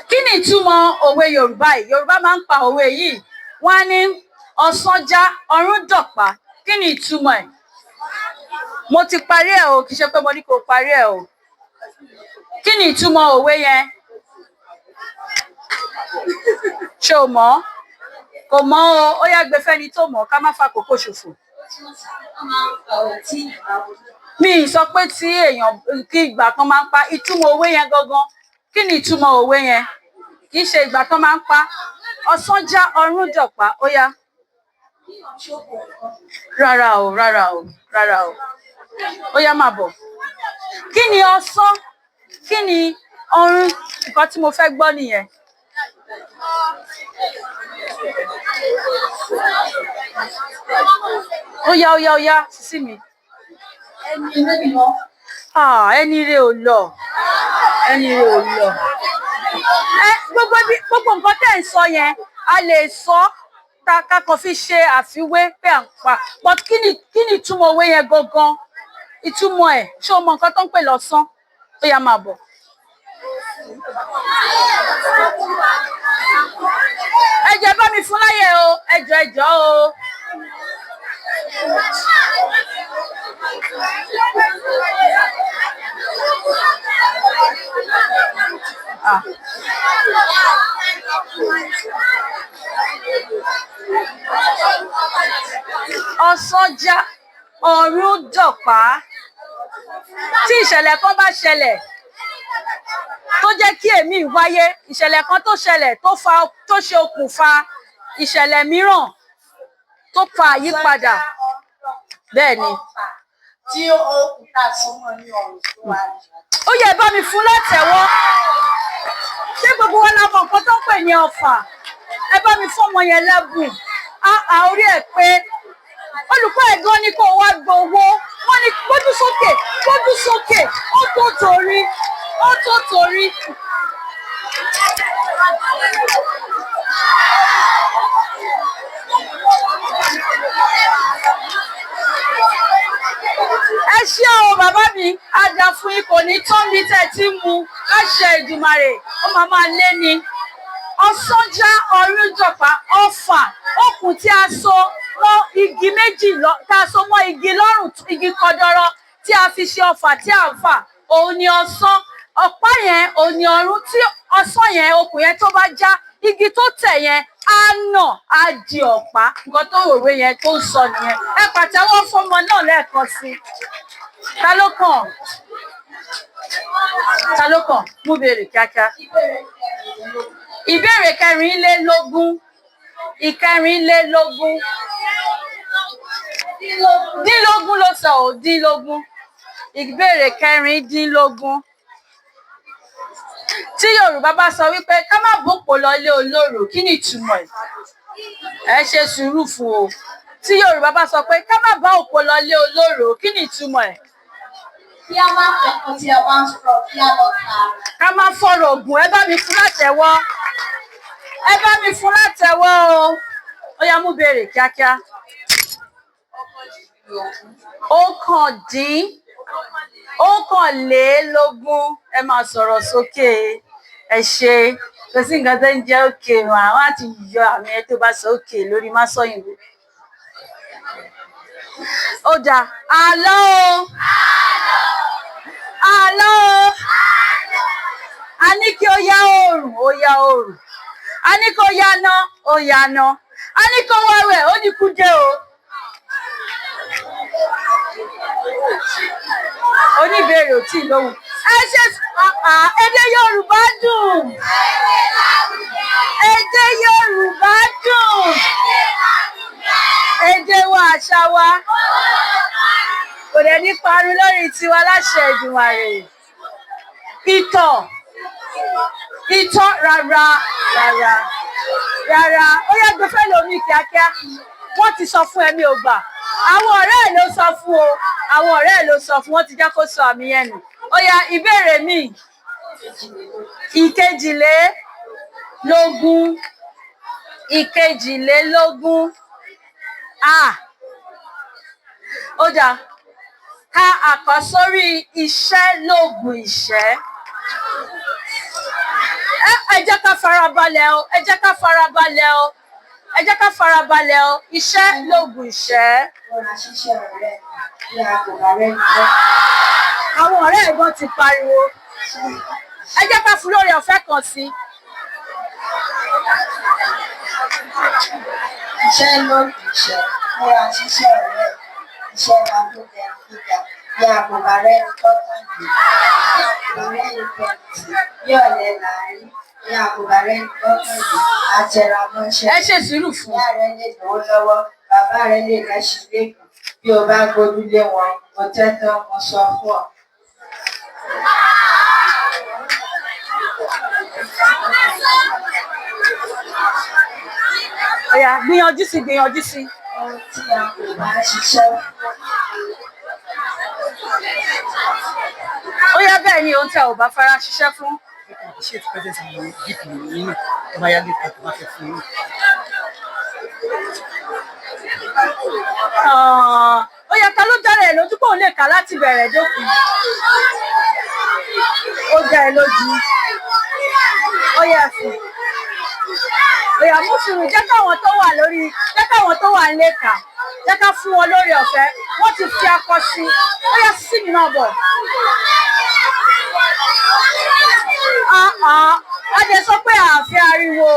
Kí ni ìtumọ̀ òwe Yorùbá yìí? Yorùbá máa ń pa òwe yìí. Wọ́n á ní ọ̀sán já ọ̀run dọ̀pá. Kí ni ìtumọ̀ ẹ̀? Mo ti parí ẹ̀ o, kì í ṣe pé mo ní kó parí ẹ̀ o. Kí ni ìtumọ̀ òwe yẹn? Ṣé o mọ̀? Kò mọ̀ o, ó yá gbé fẹ́ni tó mọ̀ ká má fàkókò ṣòfò. Mi ì sọ pé tí èèyàn kí ìgbà kan máa ń pa ìtumọ̀ òwe yẹn gangan. Kí ni ìtumọ̀ òwe yẹn? Kì í ṣe ìgbà kan máa ń pa. Ọ̀sán já ọ̀run dọ̀pá. Ó yá. Rárá o. Ó yá máa bọ̀. Kí ni ọ̀sán? Kí ni ọ̀run? Nǹkan tí mo fẹ́ gbọ́ nìyẹn. Ó yá sísí mi. Ẹni rẹ ò lọ. Gbogbo nǹkan tẹ́ ń sọ yẹn a lè sọ ká kàn fi ṣe àfiwé pé à ń pa. But kí ni ìtumọ̀ òwe yẹn gangan? Ìtumọ̀ ẹ̀ ṣé o mọ nǹkan tó ń pè lọ́sán? Ó yá máa bọ̀. Ẹ jọ̀ọ́ bá mi fún láyè o. Ẹ jọ̀ọ́ o. Ọ̀sán já ọ̀run dọ̀pá. Tí ìṣẹ̀lẹ̀ kan bá ṣẹlẹ̀ tó jẹ́ kí èmi wáyé, ìṣẹ̀lẹ̀ kan tó ṣẹlẹ̀ tó ṣe okùnfà ìṣẹ̀lẹ̀ mìíràn tó fa àyípadà. Bẹ́ẹ̀ ni. Tí ó kúta súnmọ́ ní ọ̀run tó wà. Ó yẹ bá mi fún látẹ̀wọ́. Ṣé gbogbo wa la mọ̀ nǹkan tó ń pè ní ọfà? Ẹ bá mi fún ọmọ yẹn lẹ́bùn. Orí ẹ̀ pé olùkọ́ ẹ̀ gan ni kò wá gbowó. Wọ́n ní gbójú sókè, gbójú sókè, ó tó torí, ó tó torí. Ẹ ṣé o bàbá mi, àjà fún yín kò ní tán bí tẹ́ ti mú láṣẹ Èdùmàrè, ó máa lé ni. Ọ̀sánjá ọ̀rúnjọ̀pá ọfà okùn tí a so mọ́ igi méjì tá a so mọ́ igi lọ́rùn, igi kọdọrọ tí a fi ṣe ọfà tí a ń fà, òun ni ọ̀sán. Ọ̀pá yẹn òun ni ọ̀run, tí ọ̀sán yẹn okùn yẹn tó bá já, igi tó tẹ̀ yẹn á nà á di ọ̀pá. Nǹkan tó òwe yẹn tó ń sọ nìyẹn. Ẹ pàtẹ́wọ́ fọ́mọ náà lẹ́ẹ̀kan sí i. Ta ló kàn? Ta ló kàn? Mú béèrè kíákíá. Ìbéèrè kẹrìnlélógún. Ìkẹrìnlélógún. Dínlógún ló sọ ò, dínlógún. Ìbéèrè kẹrìndínlógún. Tí Yorùbá bá sọ wípé ká má bòpò lọ ilé olóró, kí ni ìtumọ̀ ẹ̀? Ẹ ṣe sùúrù fún o. Tí Yorùbá bá sọ pé ká má bá òpó lọ ilé olóró, kí ni ìtumọ̀ ẹ̀? Kí a má fẹ́kọ̀ọ́ tí a bá ń sọ̀rọ̀ kí a lọ ta. Ká má fọ̀rọ̀ ògùn. Ẹ bá mi fún látẹ̀wọ́. Ẹ bá mi fún látẹ̀wọ́ o. Ó yá mú béèrè kíákíá. Ọ̀kànlélógún. Ẹ máa sọ̀rọ̀ sókè. Ẹ ṣe. Kò sí nǹkan tó ń jẹ́ òkè wọn. Àwọn àti yọ àmì ẹ tó bá sọ òkè lórí má sọ̀yìnbó. Ó dà. Àlọ́ o. Àlọ́ o. A ní kí ó yá oòrùn, ó yá oòrùn. A ní kó yáná, ó yáná. A ní kó wẹ́wẹ́, ó ní kú dé o. Oníbèrè ò tí ì lóhùn. Ẹ ṣe èdè Yorùbá dùn. Èdè Yorùbá dùn. Èdè wa, àṣà wa. Kò dẹ̀ ní parun lórí tiwa láṣẹ Èdùmàrè. Ìtàn rárá. Ó yá gbé fẹ́ lómi kíákíá. Wọ́n ti sọ fún ẹ̀mí ò gbà. Àwọn ọ̀rẹ́ ẹ̀ ló sọ fún o. Àwọn ọ̀rẹ́ ẹ̀ ló sọ fún. Wọ́n ti jẹ́ kó sọ àmì yẹn nù. Ó yá ìbéèrè mi. Ìkejìlélógún. Ó dà. Ka àkọ́sórí iṣẹ́ lóògùn ìṣẹ́. Ẹ jẹ́ ká farabalẹ̀ o. Ẹ jẹ́ ká farabalẹ̀ o. Ẹ jẹ́ ká farabalẹ̀ o. Iṣẹ́ lóògùn ìṣẹ́. Àwọn ọ̀rẹ́ ẹ̀gbọ́n ti pariwo. Ẹ jẹ́ ká fún lórí ọ̀fẹ́ kan sí. Iṣẹ́ lóògùn ìṣẹ́. Múra ṣiṣẹ́ rẹ̀. Iṣẹ́ wa tó jẹ́ gíga. Bí àbùbá rẹ̀ ń tọ́kàn jù. Ọ̀rẹ́ ìfẹ̀yìntì. Bí ọ̀lẹ láàárín. Bí àbùbá rẹ̀ ń tọ́kàn jù. Àjẹràmọ́ṣẹ́. Ẹ ṣe sùúrù fún. Ìyá rẹ̀ lè lówó lọ́wọ́. Bàbá rẹ̀ lè lẹ́ṣin lẹ́kùn. Bí o bá gbójúlé wọn, mo tẹ́tọ́ mo sọ fún ọ. Ó yá gbìyànjú sí, gbìyànjú sí. Ohun tí a kò bá ṣiṣẹ́ fún. Ó yá bẹ́ẹ̀ ni ohun tí a ò bá fara ṣiṣẹ́ fún. Ṣé ti pẹ́sẹ̀ sí gíìpì nínú tó bá yá lè kọ́ tó bá fẹ́ fún yín? Ó yá ta ló dára ẹ̀ lójú kó lè kà láti bẹ̀rẹ̀ dópin. Ó dá ẹ lójú. Ó yá fún. Ó yá mú sùúrù, jẹ́ káwọn tó wà nílé kà. Jẹ́ ká fún wọn lórí ọ̀fẹ́. Wọ́n ti fi akọ sí. Ó yá sí mi náà bọ̀. Wọ́n jẹ sọ pé ààfin ariwo.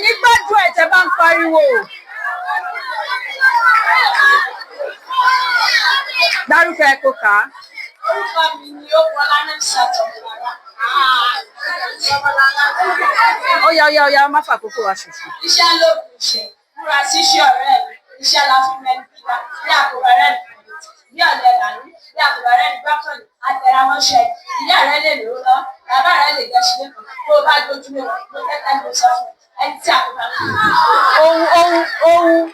Ní gbádùn ẹ̀ tẹ́ bá ń pariwo. Dárúkọ ẹ kó kà á. Orúkọ mi ni ó wọlá ní ṣàtọ̀kọ̀rá. Ó yá, má fàkókò wa ṣòfò. Iṣẹ́ ló kù ṣe, múra síṣẹ́ ọ̀rẹ́ mi, iṣẹ́ la fi mẹ́ni gíga, bí àkóbá rẹ̀ bí ọ̀lẹ làánú, bí àkóbá rẹ̀ gbọ́kànlé, àtẹ̀ramọ́ṣẹ́, ìyá rẹ̀ lè lò ó lọ, bàbá rẹ̀ lè gẹ́ sílé kan, tó o bá dojú lé wọn, ló tẹ́tẹ́ ló sọ fún ẹni tí àkóbá kù. Ohun.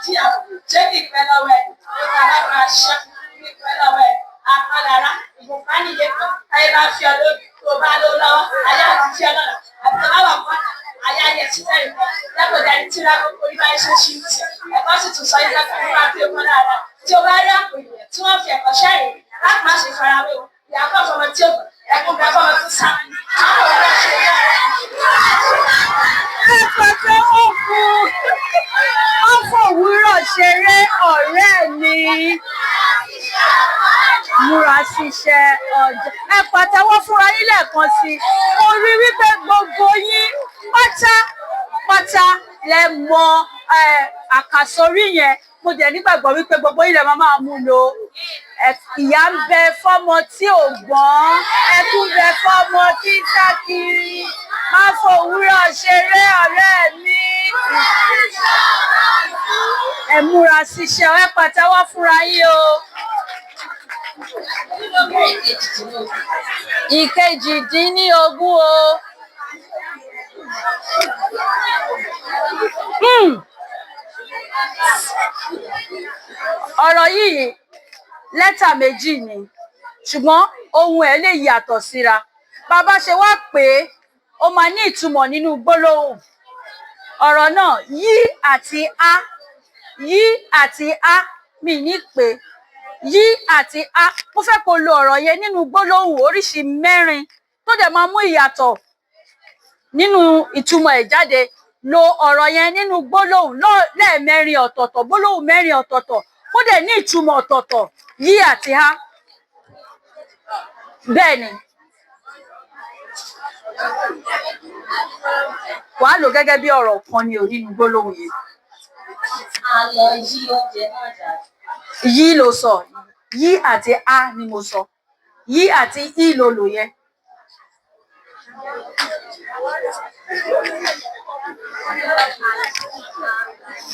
Tí àkóbá ṣé kì í pẹ́ lọ́wọ́ ẹ̀, ó ta lágbára ṣiṣẹ́ kì í pẹ́ lọ́wọ́ ẹ̀, àpálára, ìbùkún nílé kan, táyé bá fi ọ lóbi, tó o bá ló lọ́wọ́, ayé àti fi ọ lọ́la, àbí tó bá wà fún ayé ayé tí tẹ̀lé kan, lẹ́kọ̀ọ́dá ní tíra gbogbo orí báyìí ṣe ṣí ìṣẹ̀, ẹ̀kọ́ sì tún sọ yín lẹ́kọ̀ọ́ nípa pé ó kọ́ dáadáa, tí o bá rí àpò ìyẹn tí wọ́n fi ẹ̀kọ́ ṣẹ́yìn láti má ṣe farawé o, ìyàpọ̀ fọmọ tí ó gbọ́, ẹ̀kún bẹ fọmọ tó sá. Ẹ̀pẹ̀tẹ̀ òwúrọ̀ ṣeré ọ̀rẹ́ mi. Múra ṣiṣẹ́ ọjọ́. Ẹ pàtẹ́wọ́ fúnra yín lẹ́ẹ̀kan sí. Mo rí wípé gbogbo yín pátápátá lẹ mọ àkàsórí yẹn. Mo dẹ̀ nígbàgbọ́ wípé gbogbo yín lẹ máa mú lò. Ìyà ń bẹ fọ́mọ tí ò gbọ́n, ẹkún bẹ fọ́mọ tí ń sá kiri. Má fòwúrọ̀ ṣeré ọ̀rẹ́ mi. Ẹ múra síṣẹ́, ẹ pàtẹ́wọ́ fúnra yín o. Ìkejì-dín-ní-ogún o. Ọ̀rọ̀ yìí lẹ́tà méjì ni, ṣùgbọ́n ohun ẹ̀ lè yàtọ̀ síra. Bàbá ṣe wá pé ó máa ní ìtumọ̀ nínú gbólóhùn. Ọ̀rọ̀ náà yí àti á mi ní pé yí àti á. Mo fẹ́ kó lo ọ̀rọ̀ yẹn nínú gbólóhùn oríṣi mẹ́rin tó dẹ̀ máa mú ìyàtọ̀ nínú ìtumọ̀ ẹ̀ jáde. Lo ọ̀rọ̀ yẹn nínú gbólóhùn lẹ́ẹ̀mẹ́rin ọ̀tọ̀ọ̀tọ̀, gbólóhùn mẹ́rin ọ̀tọ̀ọ̀tọ̀, kó dẹ̀ ní ìtumọ̀ ọ̀tọ̀ọ̀tọ̀, yí àti á. Bẹ́ẹ̀ ni. Wàá lò gẹ́gẹ́ bí ọ̀rọ̀ kan ni ò nínú gbólóhùn yẹn. A lọ yí oúnjẹ náà dà. Yí ló sọ, yí àti á ni mo sọ. Yí àti í ló lò yẹn.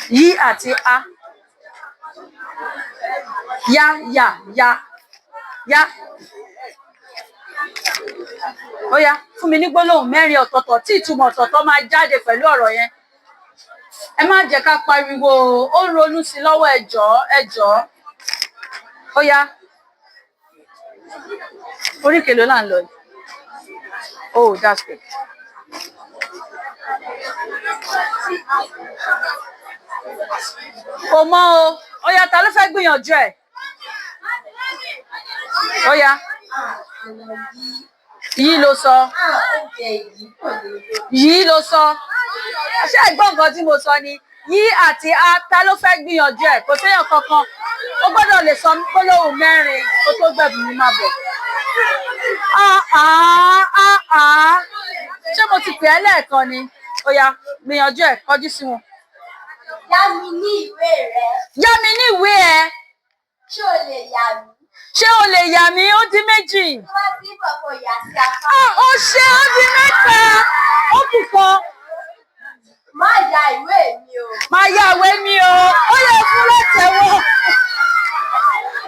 Yí àti á. Yá. Ó yá, fún mi ní gbólóhùn mẹ́rin ọ̀tọ̀ọ̀tọ̀ tí ìtumọ̀ ọ̀tọ̀ọ̀tọ̀ máa jáde pẹ̀lú ọ̀rọ̀ yẹn. Ẹ má jẹ́ ká pariwo, ó ń ronú sí lọ́wọ́ ẹ jọ̀ọ́. Ó yá. Orí kèlò là ń lọ yìí. Oh, that's good. Kò mọ̀ o. Ó yá, ta ló fẹ́ gbìyànjú ẹ̀? Ó yá. Yí ló sọ. Yí ló sọ. Ṣé ẹ gbọ́ nǹkan tí mo sọ ni? Yí àti á, ta ló fẹ́ gbìyànjú ẹ̀? Kò séèyàn kankan. Ó gbọ́dọ̀ lè sọ gbólóhùn mẹ́rin kó tó gbẹ̀bùn mi máa bọ̀. Ṣé mo ti pè ẹ́ lẹ́ẹ̀kan ni? Ó yá, gbìyànjú ẹ̀, kọjú sí wọn. Yá mi ní ìwé rẹ. Yá mi ní ìwé ẹ. Ṣé o lè yá mi? Ṣé o lè yà mí? Ó di méjì. Wọ́n ti bọ̀ kò yà sí apá. Ó ṣe ó di mẹ́ta. Ó kù kan. Má ya ìwé mi o. Má ya ìwé mi o. Ó yẹ fún lọ́tẹ̀wọ́.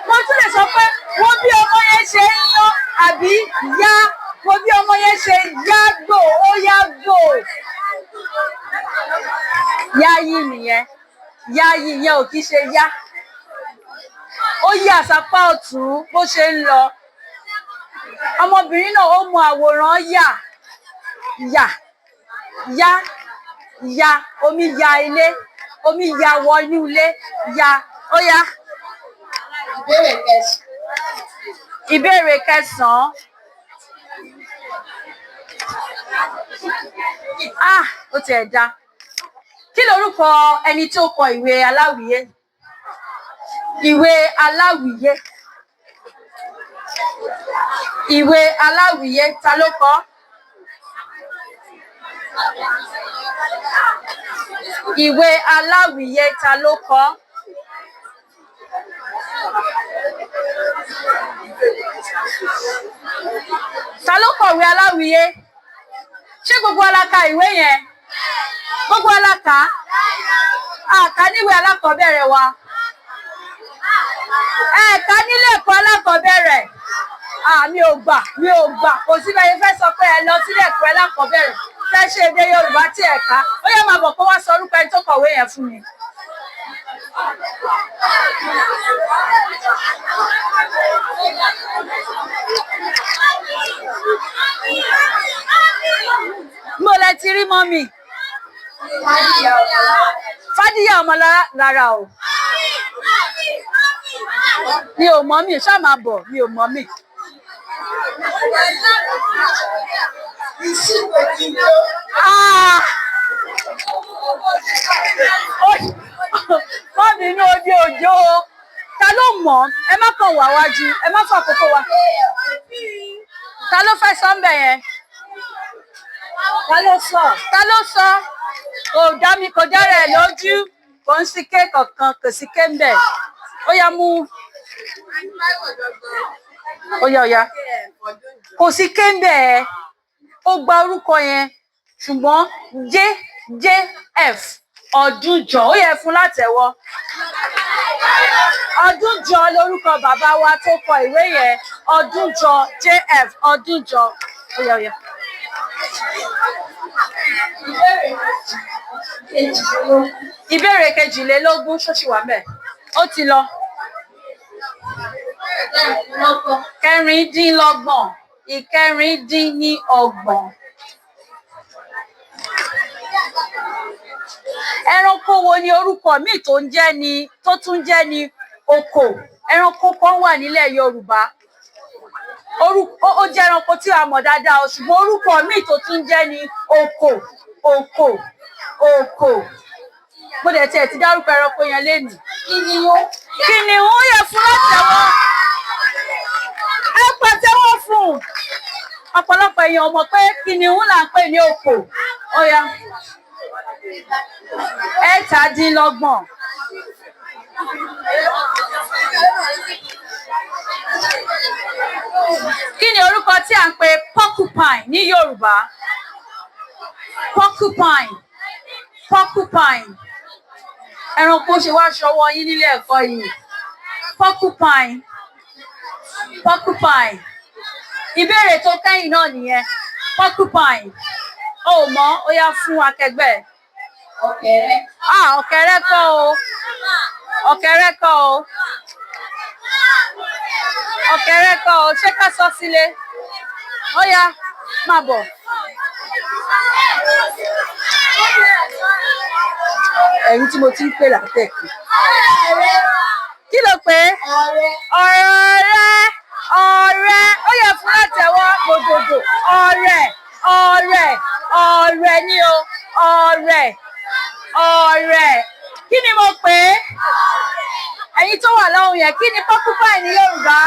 Mo tún lè sọ pé wo bí ọmọ yẹn ṣe ń yán àbí yá. Wo bí ọmọ yẹn ṣe yá gbò, ó yá gbò. Yáyí nìyẹn. Yáyí yẹn ò kí ṣe yá. Ó yí àsápá ọ̀tún bó ṣe ń lọ. Ọmọbìnrin náà ó mọ àwòrán yá, omi ya ilé, omi ya wọ inú ilé, ya. Ó yá. Ìbéèrè kẹsàn-án. Ó tiẹ̀ dá. Kí lorúkọ ẹni tó kọ ìwé aláwìyé? Ìwé aláwìyé. Ìwé aláwìyé, ta ló kọ? Ìwé aláwìyé, ta ló kọ? Ta ló kọ̀wé aláwìyé? Ṣé gbogbo wa la ka ìwé yẹn? Gbogbo wa la kà á? Kà níwèé alákọ̀ọ́bẹ̀rẹ̀ wa. Kà nílé ẹ̀kọ́ alákọ̀ọ́bẹ̀rẹ̀. Mi ò gbà. Kò sí bẹ́ẹ̀ fẹ́ sọ pé ẹ lọ sílé ẹ̀kọ́ alákọ̀ọ́bẹ̀rẹ̀. Fẹ́ ṣe èdè Yorùbá tí ẹ kà. Ó yẹ máa bọ̀ kó wá sọ orúkọ ẹni tó kọ̀wé yẹn fún mi. Mo lẹ ti rí mọ́mì. Fádíyà Ọmọlára o. Mi ò mọ́mì, ṣá máa bọ̀, mi ò mọ́mì. Mọ́mì inú odi òjò. Ta ló mọ̀? Ẹ má kàn wá wájú, ẹ má fà kókó wa. Ta ló fẹ́ sọ ń bẹ̀ yẹn? Ta ló sọ? Kò dára ẹ̀ lójú. Kò ń sí ké kankan, kò sí ké ń bẹ̀. Ó yá mú. Ó yá. Kò sí ké ń bẹ̀. Ó gba orúkọ yẹn. Ṣùgbọ́n JF Ọdúnjọ. Ó yẹ fún látẹ̀wọ́. Ọdúnjọ lórúkọ bàbá wa tó kọ ìwé yẹn. Ọdúnjọ JF Ọdúnjọ. Ó yá. Ìbéèrè kejìlélógún ṣóṣì wà mẹ́. Ó ti lọ. Kẹrìndínlọ́gbọ̀n. Ìkẹrìndínlọ́gbọ̀n. Ẹranko wo ni orúkọ míì tó tún jẹ́ ni oko? Ẹranko kan wà nílẹ̀ Yorùbá. Ó jẹ́ ẹranko tí a mọ̀ dáadáa, ṣùgbọ́n orúkọ míì tó tún jẹ́ ni oko. Mo dẹ̀ tiẹ̀ ti dárúkọ ẹranko yẹn lénìí. Kìnìún yẹ fún látẹ̀wọ́. Ẹ pàtẹ́wọ́ fún un. Ọ̀pọ̀lọpọ̀ èèyàn mọ̀ pé kìnìún là ń pè ní oko. Ó yá. Ẹ̀tàdínlọ́gbọ̀n. Kí ni orúkọ tí à ń pè porcupine ní Yorùbá? Porcupine. Ẹranko ṣe wá ṣọwọ́ yín nílé ẹ̀kọ́ yìí. Porcupine. Ìbéèrè tó kẹ́yìn náà nìyẹn. Porcupine. Ó mọ̀, ó yá fún akẹgbẹ́. Ọ̀kẹ́rẹ́. Ọ̀kẹ́rẹ́ kọ́ o. Ọ̀kẹ́rẹ́ kọ́ o. Ṣé ká sọ sílé? Ó yá, máa bọ̀. Ẹ̀yin tí mo ti ń pè látẹ̀kù. Kí ló pé? Ọ̀rẹ́. Ó yẹ fún látẹ̀wọ́ gbogbogbò. Ọ̀rẹ́ ni o. Ọ̀rẹ́. Kí ni mo pè é? Ẹ̀yin tó wà lọ́hùn yẹn, kí ni porcupine ní Yorùbá?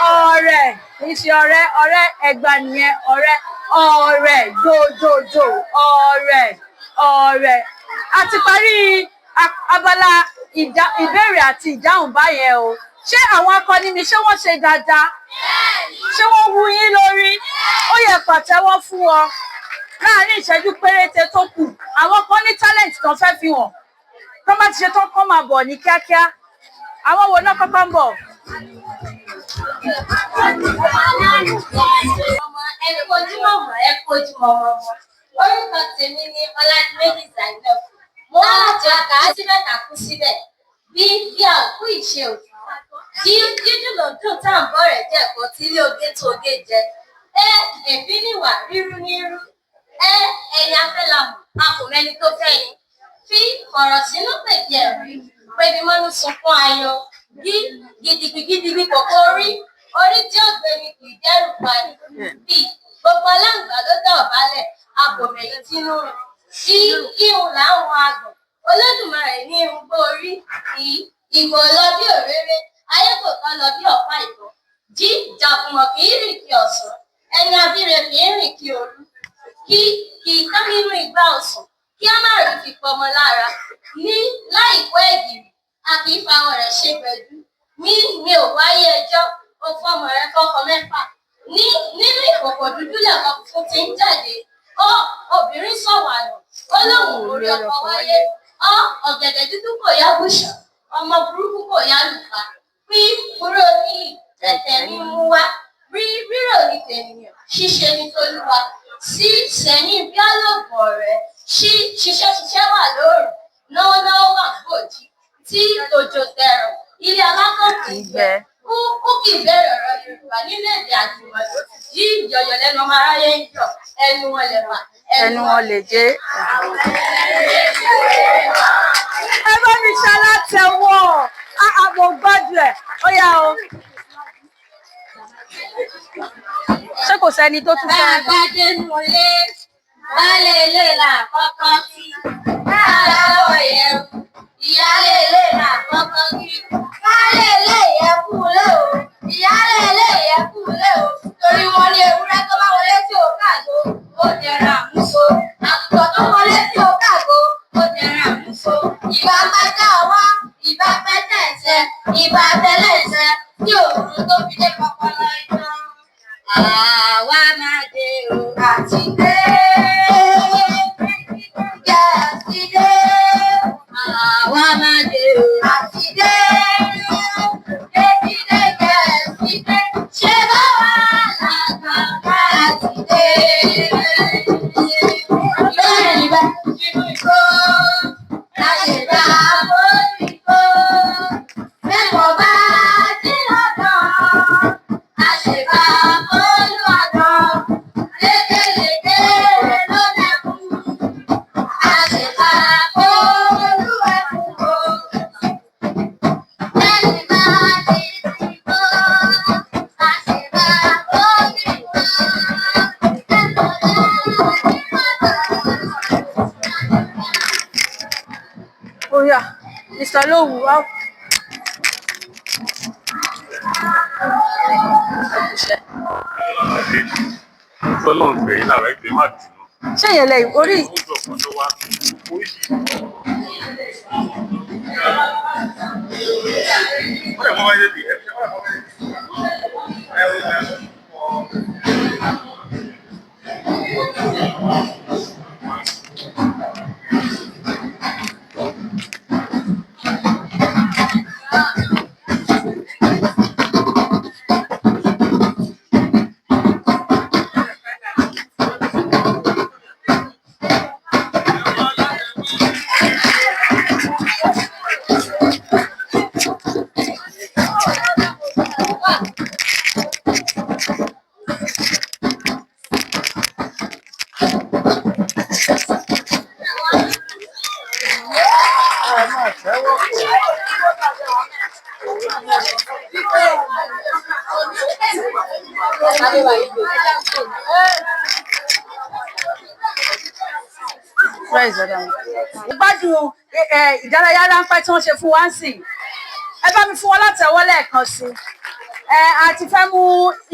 Ọ̀rẹ́. Kì í ṣe ọ̀rẹ́ ẹgbà nìyẹn. Ọ̀rẹ́. Jòjòjò. Ọ̀rẹ́. A ti parí abala ìbéèrè àti ìdáhùn báyẹn o. Ṣé àwọn akọni mi ṣé wọ́n ṣe dáadáa? Ṣé wọ́n wú yín lórí? Ó yẹ pàtẹ́wọ́ fún wọn. Láàárín ìṣẹ́jú péréte tó kù, àwọn kan ní talent kan fẹ́ fi hàn. Tó bá ti ṣe tán kán máa bọ̀ ní kíákíá. Àwọn wo náà kọ́kọ́ ń bọ̀? Ẹ kojúmọ́ mọ́. Orúkọ tèmi ni Ọládiméjì Zainab. Mo wá láti ọkà á sí mẹ́ta kú síbẹ̀. Bí àkú ìṣe òjò. Dídùn lòdùn tá à ń bọ̀ rẹ̀ jẹ́ ẹ̀kọ́ tí ilé oge tó oge jẹ. Èéfín níwà rírú nírú. Ẹ̀yin afẹ́lamù, a kò mẹ́ni tó fẹ́ ni. Fi ọ̀rọ̀ sínú pèkì ẹ̀rí. Pébi mọ́nú sunkún ayọ̀. Gidigbi kòkó orí tí ó gbé ni kì í dẹ́rù pani. Bí gbogbo aláǹgbá ló dá ọ̀bálẹ̀, abòmẹ̀yìn tínú rẹ̀. Ihun làwọn àgbọ̀n. Olódùmarè ní irun gbó orí. Ìgò lọ bí òréré. Ayé kò kán lọ bí ọ̀pá ìbọn. Jàkùmọ̀ kì í rìn kí ọ̀sán. Ẹni abíre kì í rìn kí òru. Kì í tán nínú igbá ọ̀sán. Kí á má rí fipọ̀ ọmọ lára. Láìpẹ́ ẹ̀gìrì, a kì í fa àwọn rẹ̀ ṣe pẹ̀lú. mi ò wáyé ẹjọ́ ó fọmọ rẹ kọ́kọ́ mẹ́fà nínú ìkòkò dúdú lẹ́kọ̀ọ́ fún ti ń jáde obìnrin sọ̀wọ́ àná ó lóun orí ọkọ wáyé ọ̀gẹ̀dẹ̀ dúdú kò yá bùṣàn ọmọ burúkú kò yá lùfà pí kúrò ní ẹ̀tẹ̀ ní mú wá rírò ní tènìyàn ṣíṣe ní tolúwa sí sẹ́yìn bí àlọ́bọ̀ rẹ̀ ṣiṣẹ́ wà lóòrùn náwó wà gbòdì tí òjò tẹ̀rọ̀ ilé alákọ̀ọ́kì gbẹ ó kì í bẹ̀rẹ̀ ọ̀rọ̀ Yorùbá nílẹ̀ èdè àjùmọ̀lò yí ìyọ̀yọ̀ lẹ́nu ọmọ aráyé ń yọ̀ ẹnu wọn lè wà ẹnu wọn lè jẹ́. Ẹ bá mi ṣalátẹ̀wọ̀ àbò gbọ́dọ̀ ẹ̀ ó yá o. Ṣé kò sẹ́ni tó tún fẹ́? Bàbá dénú lé baálé ilé là kọ́kọ́ kí aláwọ̀ yẹn ìyálé ilé là kọ́kọ́ kí baálé ilé yẹn kú lé o ìyálé ilé yẹn kú lé o torí wọn ní ewúrẹ́ tó bá wọlé tí ò káàgó ó dẹ̀ra àmúso àgùntàn tó wọlé tí ò káàgó ó dẹ̀ra àmúso ìbá pẹ́tẹ́ ọwọ́ ìbá pẹ́tẹ́ ẹsẹ̀ ìbá tẹ́lẹ̀ ẹsẹ̀ tí òòrùn tó fi dé pọpọlọ iná. Àwa máa dé o àti dé. Àti dé. Àwa máa dé o àti dé. Ètìdé gẹ̀ẹ́sì dé. Ṣé báwa làgbà àti dé? Bẹ́ẹ̀ ni bẹ́ẹ̀ nínú ìkó. Láṣẹ̀dá mórí kó. Mẹ́kọ̀ọ́ bá dín lọ́dọ̀. Àṣẹ̀bá olúwadọ̀. Lékelèké ló dẹ́kun. Àṣẹ̀bá olúwẹ̀kùn o. Lẹ́yìn máa di ìbò. Àṣẹ̀bá olúwa. Ó yá, Mr. Lowu, Ọlọ́run gbẹ̀yìn lára ẹgbẹ́ má bínú. ṣé yẹn lẹ orí Ó jọ kan tó wá oríṣiríṣi. Ó lè mọ́ wáyé bí ẹ̀ gbádùn ìdárayá ráńpẹ́ tí wọ́n ṣe fún wa ń sìn. Ẹ bá mi fún wọn látẹ̀wọ́ lẹ́ẹ̀kan sí i. A ti fẹ́ mú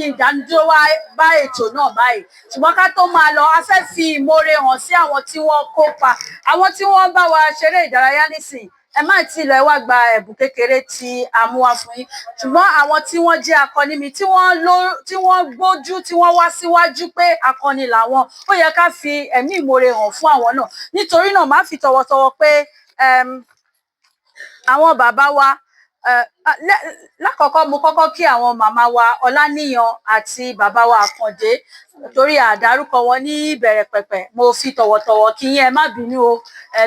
ìdánidúró wá bá ètò náà báyìí ṣùgbọ́n ká tó máa lọ a fẹ́ fi ìmoore hàn sí àwọn tí wọ́n kópa àwọn tí wọ́n bá wa ṣeré ìdárayá nísìn. Ẹ má tí lọ ẹ wá gba ẹ̀bùn kékeré tí a mú wá fún yín ṣùgbọ́n àwọn tí wọ́n jẹ́ akọni mi tí wọ́n gbójú tí wọ́n wá síwájú pé akọni làwọn ó yẹ ká fi ẹ̀mí ìmoore hàn fún àwọn náà nítorí náà má fi tọwọ́tọwọ́ pé àwọn bàbá wa lákọ̀ọ́kọ́ mo kọ́kọ́ kí àwọn màmá wa Ọláníyan àti bàbá wa Àkàndé torí àdárúkọ wọn ní ìbẹ̀rẹ̀ pẹ̀pẹ̀ mo fi tọ̀wọ̀tọ̀wọ̀ kí yín ẹ má bínú o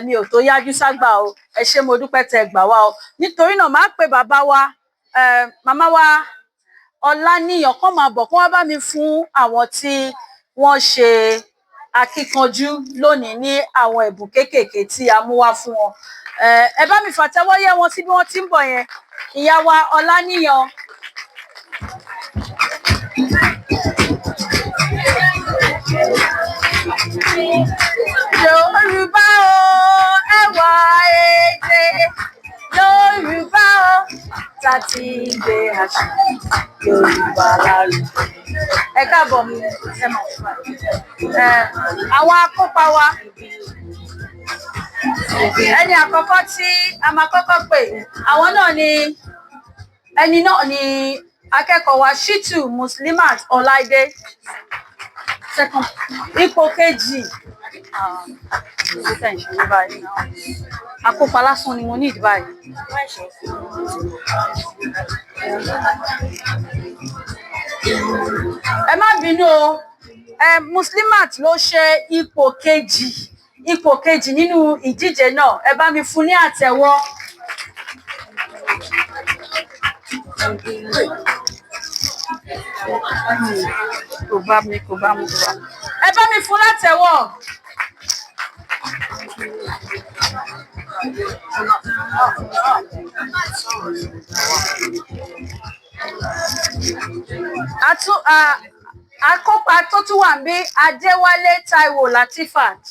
mi ò tó yájú ságbà o ẹ ṣé mo dúpẹ́ tẹ́ gbà wá o nítorí náà máa pe bàbá wa màmá wa Ọláníyan kó máa bọ̀ kó wá bá mi fún àwọn tí wọ́n ṣe akíkanjú lónìí ní àwọn ẹ̀bùn kéékèèké tí a mú wá fún wọn ẹ bá mi fàtẹ́wọ́ yẹ́ wọn sí bí wọ́n ti ń bọ̀ yẹn ìyá wa Ọláníyan. Yorùbá o Ewa Ede Yorùbá o tàti gbé àṣà Yorùbá lárugẹ. Ẹ káàbọ̀ mi ẹ mọ̀ àwọn akópa wa ẹni àkọ́kọ́ tí a máa kọ́kọ́ pè àwọn náà ni ẹni náà ni akẹ́kọ̀ọ́ wa Shitu Muslimat Ọláìdé second ipò kejì akópa lásán ni mo ní ìdí báyìí. Ẹ má bínú o Muslimat ló ṣe ipò kejì nínú ìdíje náà, ẹ bá mi fún ní àtẹ́wọ́. Kò bá mi. Ẹ bá mi fún látẹ́wọ́. Akópa tó tún wà ń bí Adéwálé Táíwò Latifat.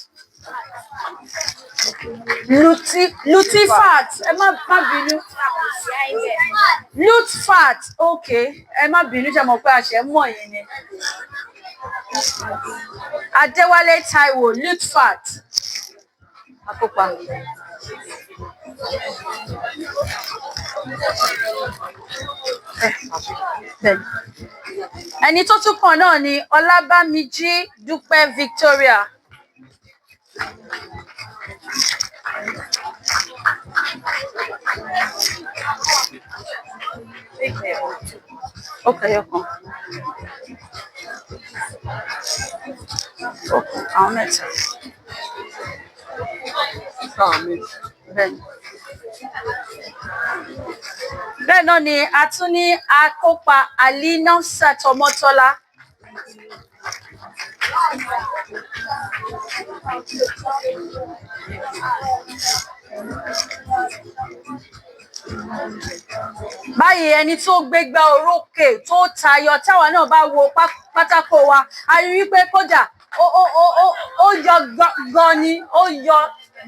Lutifat, ẹ má bínú. Lutfat, okay, ẹ má bínú, ṣe mọ̀ pé àṣẹ mọ̀ yín ni. Adéwálé Táíwò Lutfat. Akópa. Ẹni tó tún kàn náà ni Ọlábámijí Dúpẹ́ Victoria. Okay, àwọn mẹ́ta. Bẹ́ẹ̀ náà ni a tún ní akópa Alina Satomotola. Báyìí ẹni tó gbégbá orókè tó tayọ táwa náà bá wo pátákó wa a rí wípé kódà ó yọ gan ni, ó yọ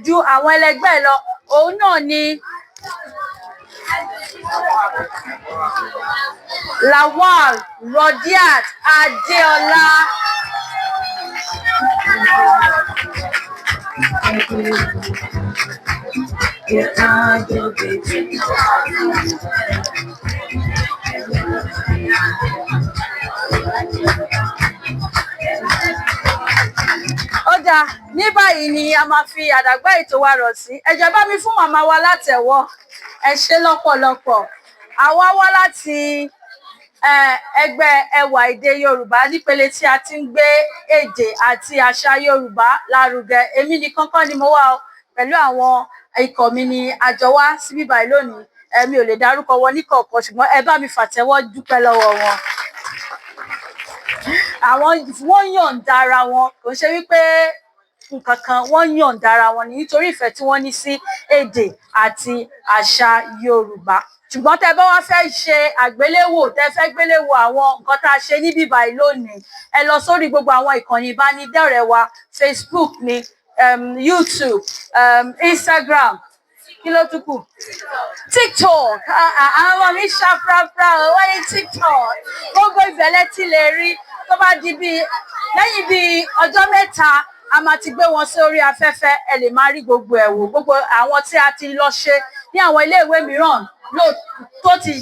ju àwọn ẹlẹgbẹ́ lọ. Òun náà ni Lawal Rodiat Adeola. Ó dáa, ní báyìí ni a máa fi àdàgbà ètò wa rọ̀ sí. Ẹ jọ̀ọ́ bá mi fún màmá wa látẹ̀wọ́. Ẹ ṣé lọ́pọ̀lọpọ̀. Àwa wá láti ẹgbẹ́ Ewa Ede Yoruba nípele tí a ti ń gbé èdè àti àṣà Yorùbá lárugẹ. Èmi nìkan kọ́ ni mo wá o, pẹ̀lú àwọn ikọ̀ mi ni àjọ wá síbí báyìí lónìí. Mi ò lè dárúkọ wọn ní kọ̀ọ̀kan ṣùgbọ́n ẹ bá mi fàtẹ́wọ́ dúpẹ́ lọ́wọ́ wọn. Wọ́n yọ̀ǹda ara wọn, kò ṣe wípé nǹkan kan, wọ́n yọ̀ǹda ara wọn nítorí ìfẹ́ tí wọ́n ní sí èdè àti àṣà Yorùbá. Ṣùgbọ́n tẹ́ bá wá fẹ́ ṣe àgbéléwò, tẹ́ fẹ́ gbéléwò àwọn nǹkan tá a ṣe níbí báyìí lónìí, ẹ lọ sórí gbogbo àwọn ìkànnì ìbánidọ́rẹ̀ẹ́ wa, Facebook ni, YouTube, Instagram, kí ló tún kù? TikTok, àwọn ọmọ mi ṣàprápra wọ́n ní TikTok. Gbogbo ìbẹ̀lẹ̀ tí lè rí tó bá di lẹ́yìn bíi ọjọ́ mẹ́ta a máa ti gbé wọn sórí afẹ́fẹ́, ẹ lè máa rí gbogbo ẹ̀ wò. Gbogbo àwọn tí a ti lọ ṣe ní àwọn iléèwé mìíràn tó ti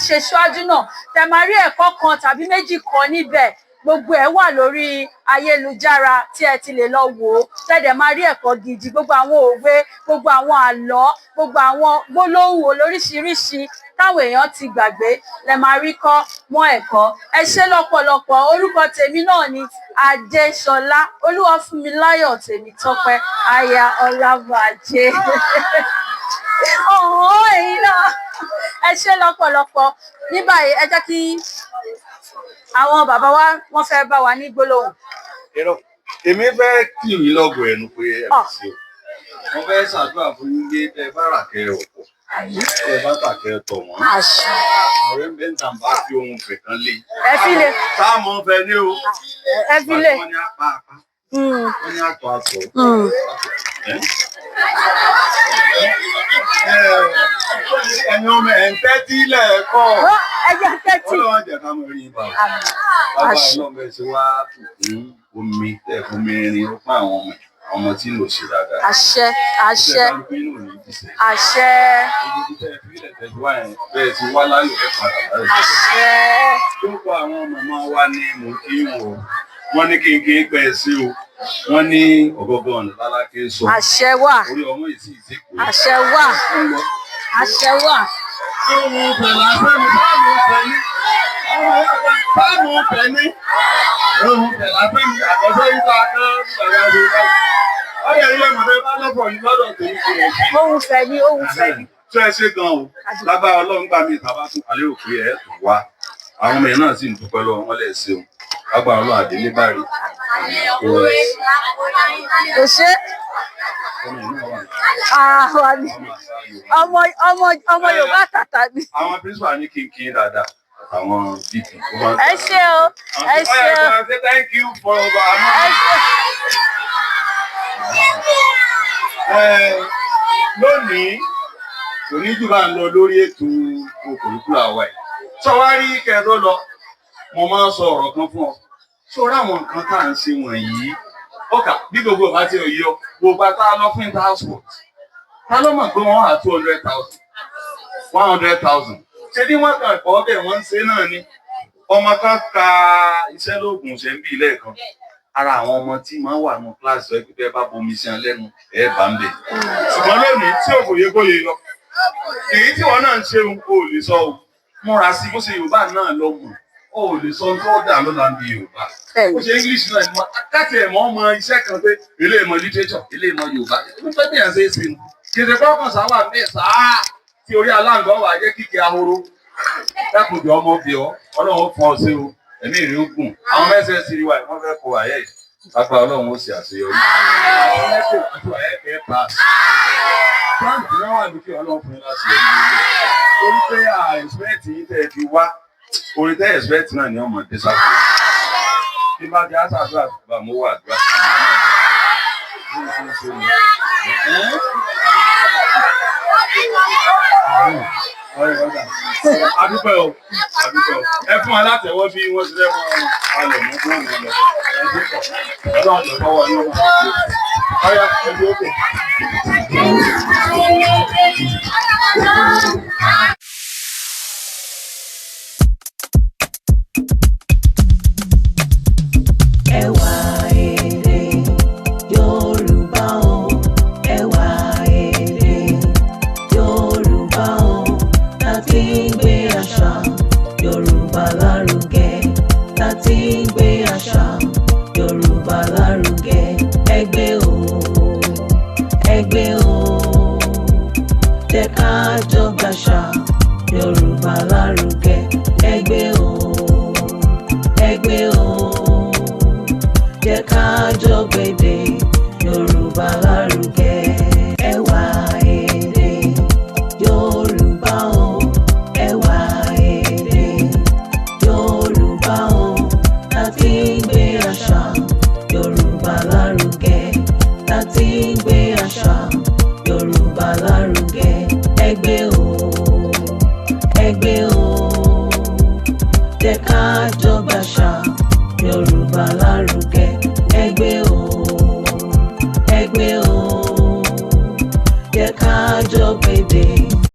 ṣe ṣáájú náà, tẹ máa rí ẹ̀kọ́ kan tàbí méjì kan níbẹ̀. Gbogbo ẹ̀ wà lórí ayélujára tí ẹ ti lè lọ wò ó, tẹ́lẹ̀ máa rí ẹ̀kọ́ gidi, gbogbo àwọn òwe, gbogbo àwọn àlọ́, gbogbo àwọn gbólóhùn olóríṣiríṣi táwọn èèyàn ti gbàgbé lẹ máa rí kọ́ mọ́ ẹ̀kọ́. Ẹ ṣé lọ́pọ̀lọpọ̀. Orúkọ tèmi náà ni Adéṣọlá Olúwafúnmiláyọ̀ Tèmítọ́pẹ́ aya Ọlábàjẹ́. Èyí náà ẹ ṣé lọ́pọ̀lọpọ̀. Ní báyìí ẹ jẹ́ kí àwọn bàbá wa wọ́n fẹ́ bá wa ní gbólóhùn. Èmi fẹ́ kí mi lọ́gọ̀ ẹnu pé ẹ bá sí o. Wọ́n fẹ́ ṣàdúrà fún yín pé ẹ bá rà kẹ́ ọ̀pọ̀. Ẹ bá tà kẹ́ tọ̀ wọ́n. Ọ̀rẹ́ mẹ́ta bá fi ohun fẹ̀ kan lé. Ẹ fi lè. Táàmù fẹ́ ní o. Ẹ fi lè. Wọ́n ní apá apá. Wọ́n ní àtọ̀ àtọ̀. Ẹ̀yin ọmọ ẹ̀ ń tẹ́tí lẹ́ẹ̀kọ́. Ẹ jẹ́ tẹ́tí. Ọlọ́run jẹ́ ká mọ̀ rí ibà. Bàbá ọlọ́mọ ẹ̀ ṣe wá fún omi tẹ̀ fún mi rin ó fún àwọn ọmọ ẹ̀. ọmọ tí ló ṣe dáadáa. àṣẹ àṣẹ àṣẹ bẹ́ẹ̀ ti wá láyọ̀ ẹ̀ padà láyọ̀. àṣẹ. tó kọ àwọn màmá wa ní mò ń kí wò wọ́n ní kéńké pẹ́ sí o wọ́n ní ọ̀gọ́gọ́ ọ̀nà lálákè sọ. àṣẹ wà. orí ọmọ yìí sì ti kú. àṣẹ wà. àṣẹ wà. ohun pẹ̀lú afẹ́mi báàmù pẹ̀lú báàmù pẹ̀lú ohun pẹ̀lú afẹ́mi àkọsẹ́ yìí bá kán pẹ̀lú àdúrà. ọ̀yẹ̀ ilé mọ̀tẹ́ bá lọ́pọ̀ yìí lọ́dọ̀ tó ń kú ẹ̀. ohun fẹ̀mí ohun fẹ̀mí. tó ẹ ṣe gan o lágbára Ọlọ́run gbà mí ìtàbá tún alẹ́ òkè ẹ̀ tó wá àwọn ọmọ yẹn náà sì ń dúpẹ́ lọ́wọ́ wọn lẹ̀ ṣeun lágbára Ọlọ́run àdélé bá rí. kò ṣe ọmọ Yorùbá tàtà ni. àwọn principal ní kínkín dáadáa àtàwọn bp. ẹ ṣé o ẹ ṣé o. thank you for over. lónìí kò ní jù bá ń lọ lórí ètò okòlùkùlà wa ẹ̀. sọ wá rí kẹrọ lọ mo máa ń sọ ọ̀rọ̀ kan fún ọ sórí àwọn nǹkan tá à ń ṣe wọ̀nyí ọkà bí gbogbo ọba ti rí ọ gbogbo tá a lọ fún intersport ta ló mọ̀ pé wọ́n wà 200,000 100,000 ṣé bí wọ́n kàn kọ́ bẹ́ẹ̀ wọ́n ń ṣe náà ni ọmọ kan ka iṣẹ́ lóògùn ṣe ń bí lẹ́ẹ̀kan ara àwọn ọmọ tí máa ń wà nù kíláàsì rẹ pípẹ́ bá bomi sí ọ lẹ́nu ẹ̀ bá ń bẹ̀ ṣùgbọ́n lónìí tí òkò yẹ kó yẹ lọ èyí tí wọn náà ń ṣe o lè sọ o múra sí bó ṣe Yorùbá náà lọ mọ̀ o lè sọ tó dà lọ́la ń bi Yorùbá bó ṣe English náà ni wọn káàtì ẹ̀mọ́ ọmọ iṣẹ́ kan pé ilé ìmọ̀ literature ilé ìmọ̀ Yorùbá ló fẹ́ bí ẹ̀ ṣe é ṣe ni kìdè kọ́kàn sáwà ń bẹ̀ sáà tí orí aláǹgọ́ wà jẹ́ kíkẹ́ ahoro dákùnjọ ọmọ bí ọ Ọlọ́run fún ọ sí o ẹ̀mí ìrìn ogun àwọn mẹ́sẹ̀ sí wa wọ́n fẹ́ kó àyẹ̀ yìí lápá Ọlọ́run ó sì àṣeyọrí àwọn mẹ́sẹ̀ àti àyẹ̀ fẹ́ pass plant náà wà lókè Ọlọ́run fún yín láti ẹ̀mí torí pé expect yìí tẹ̀ fi wá orí tẹ́ expect náà ni ọmọ dé sáfù bí bá jẹ́ àṣàdúrà bá mú wà àdúrà adúpẹ́ o ẹ fún wa látẹ̀wọ́ bí wọ́n ti rẹ́ mọ́ alẹ̀ mọ́ fún ọ̀nà lọ ọlọ́run lọ fọwọ́ ní ọmọ ọ̀yá ẹgbẹ́ òkè. Ewa Ede Yoruba o, Ewa Ede Yoruba o, láti gbé àṣà Yorùbá lárugẹ, láti gbé àṣà Yorùbá lárugẹ. Ẹgbẹ́ o, jẹ́ ká jọ gbàṣà Yorùbá lárugẹ. Ẹgbẹ́ o, jẹ́ ká jọ gbèdè Yorùbá lárugẹ. Ewa Ede Yorùbá o, Ewa Ede Yorùbá o, láti gbé àṣà Yorùbá lárugẹ, láti gbé àṣà Yorùbá lárugẹ. Ẹgbẹ́ o, jẹ́ ká jọ gbàṣà Yorùbá lárugẹ. Ẹgbẹ́ o, jẹ́ ká jọ gbèdè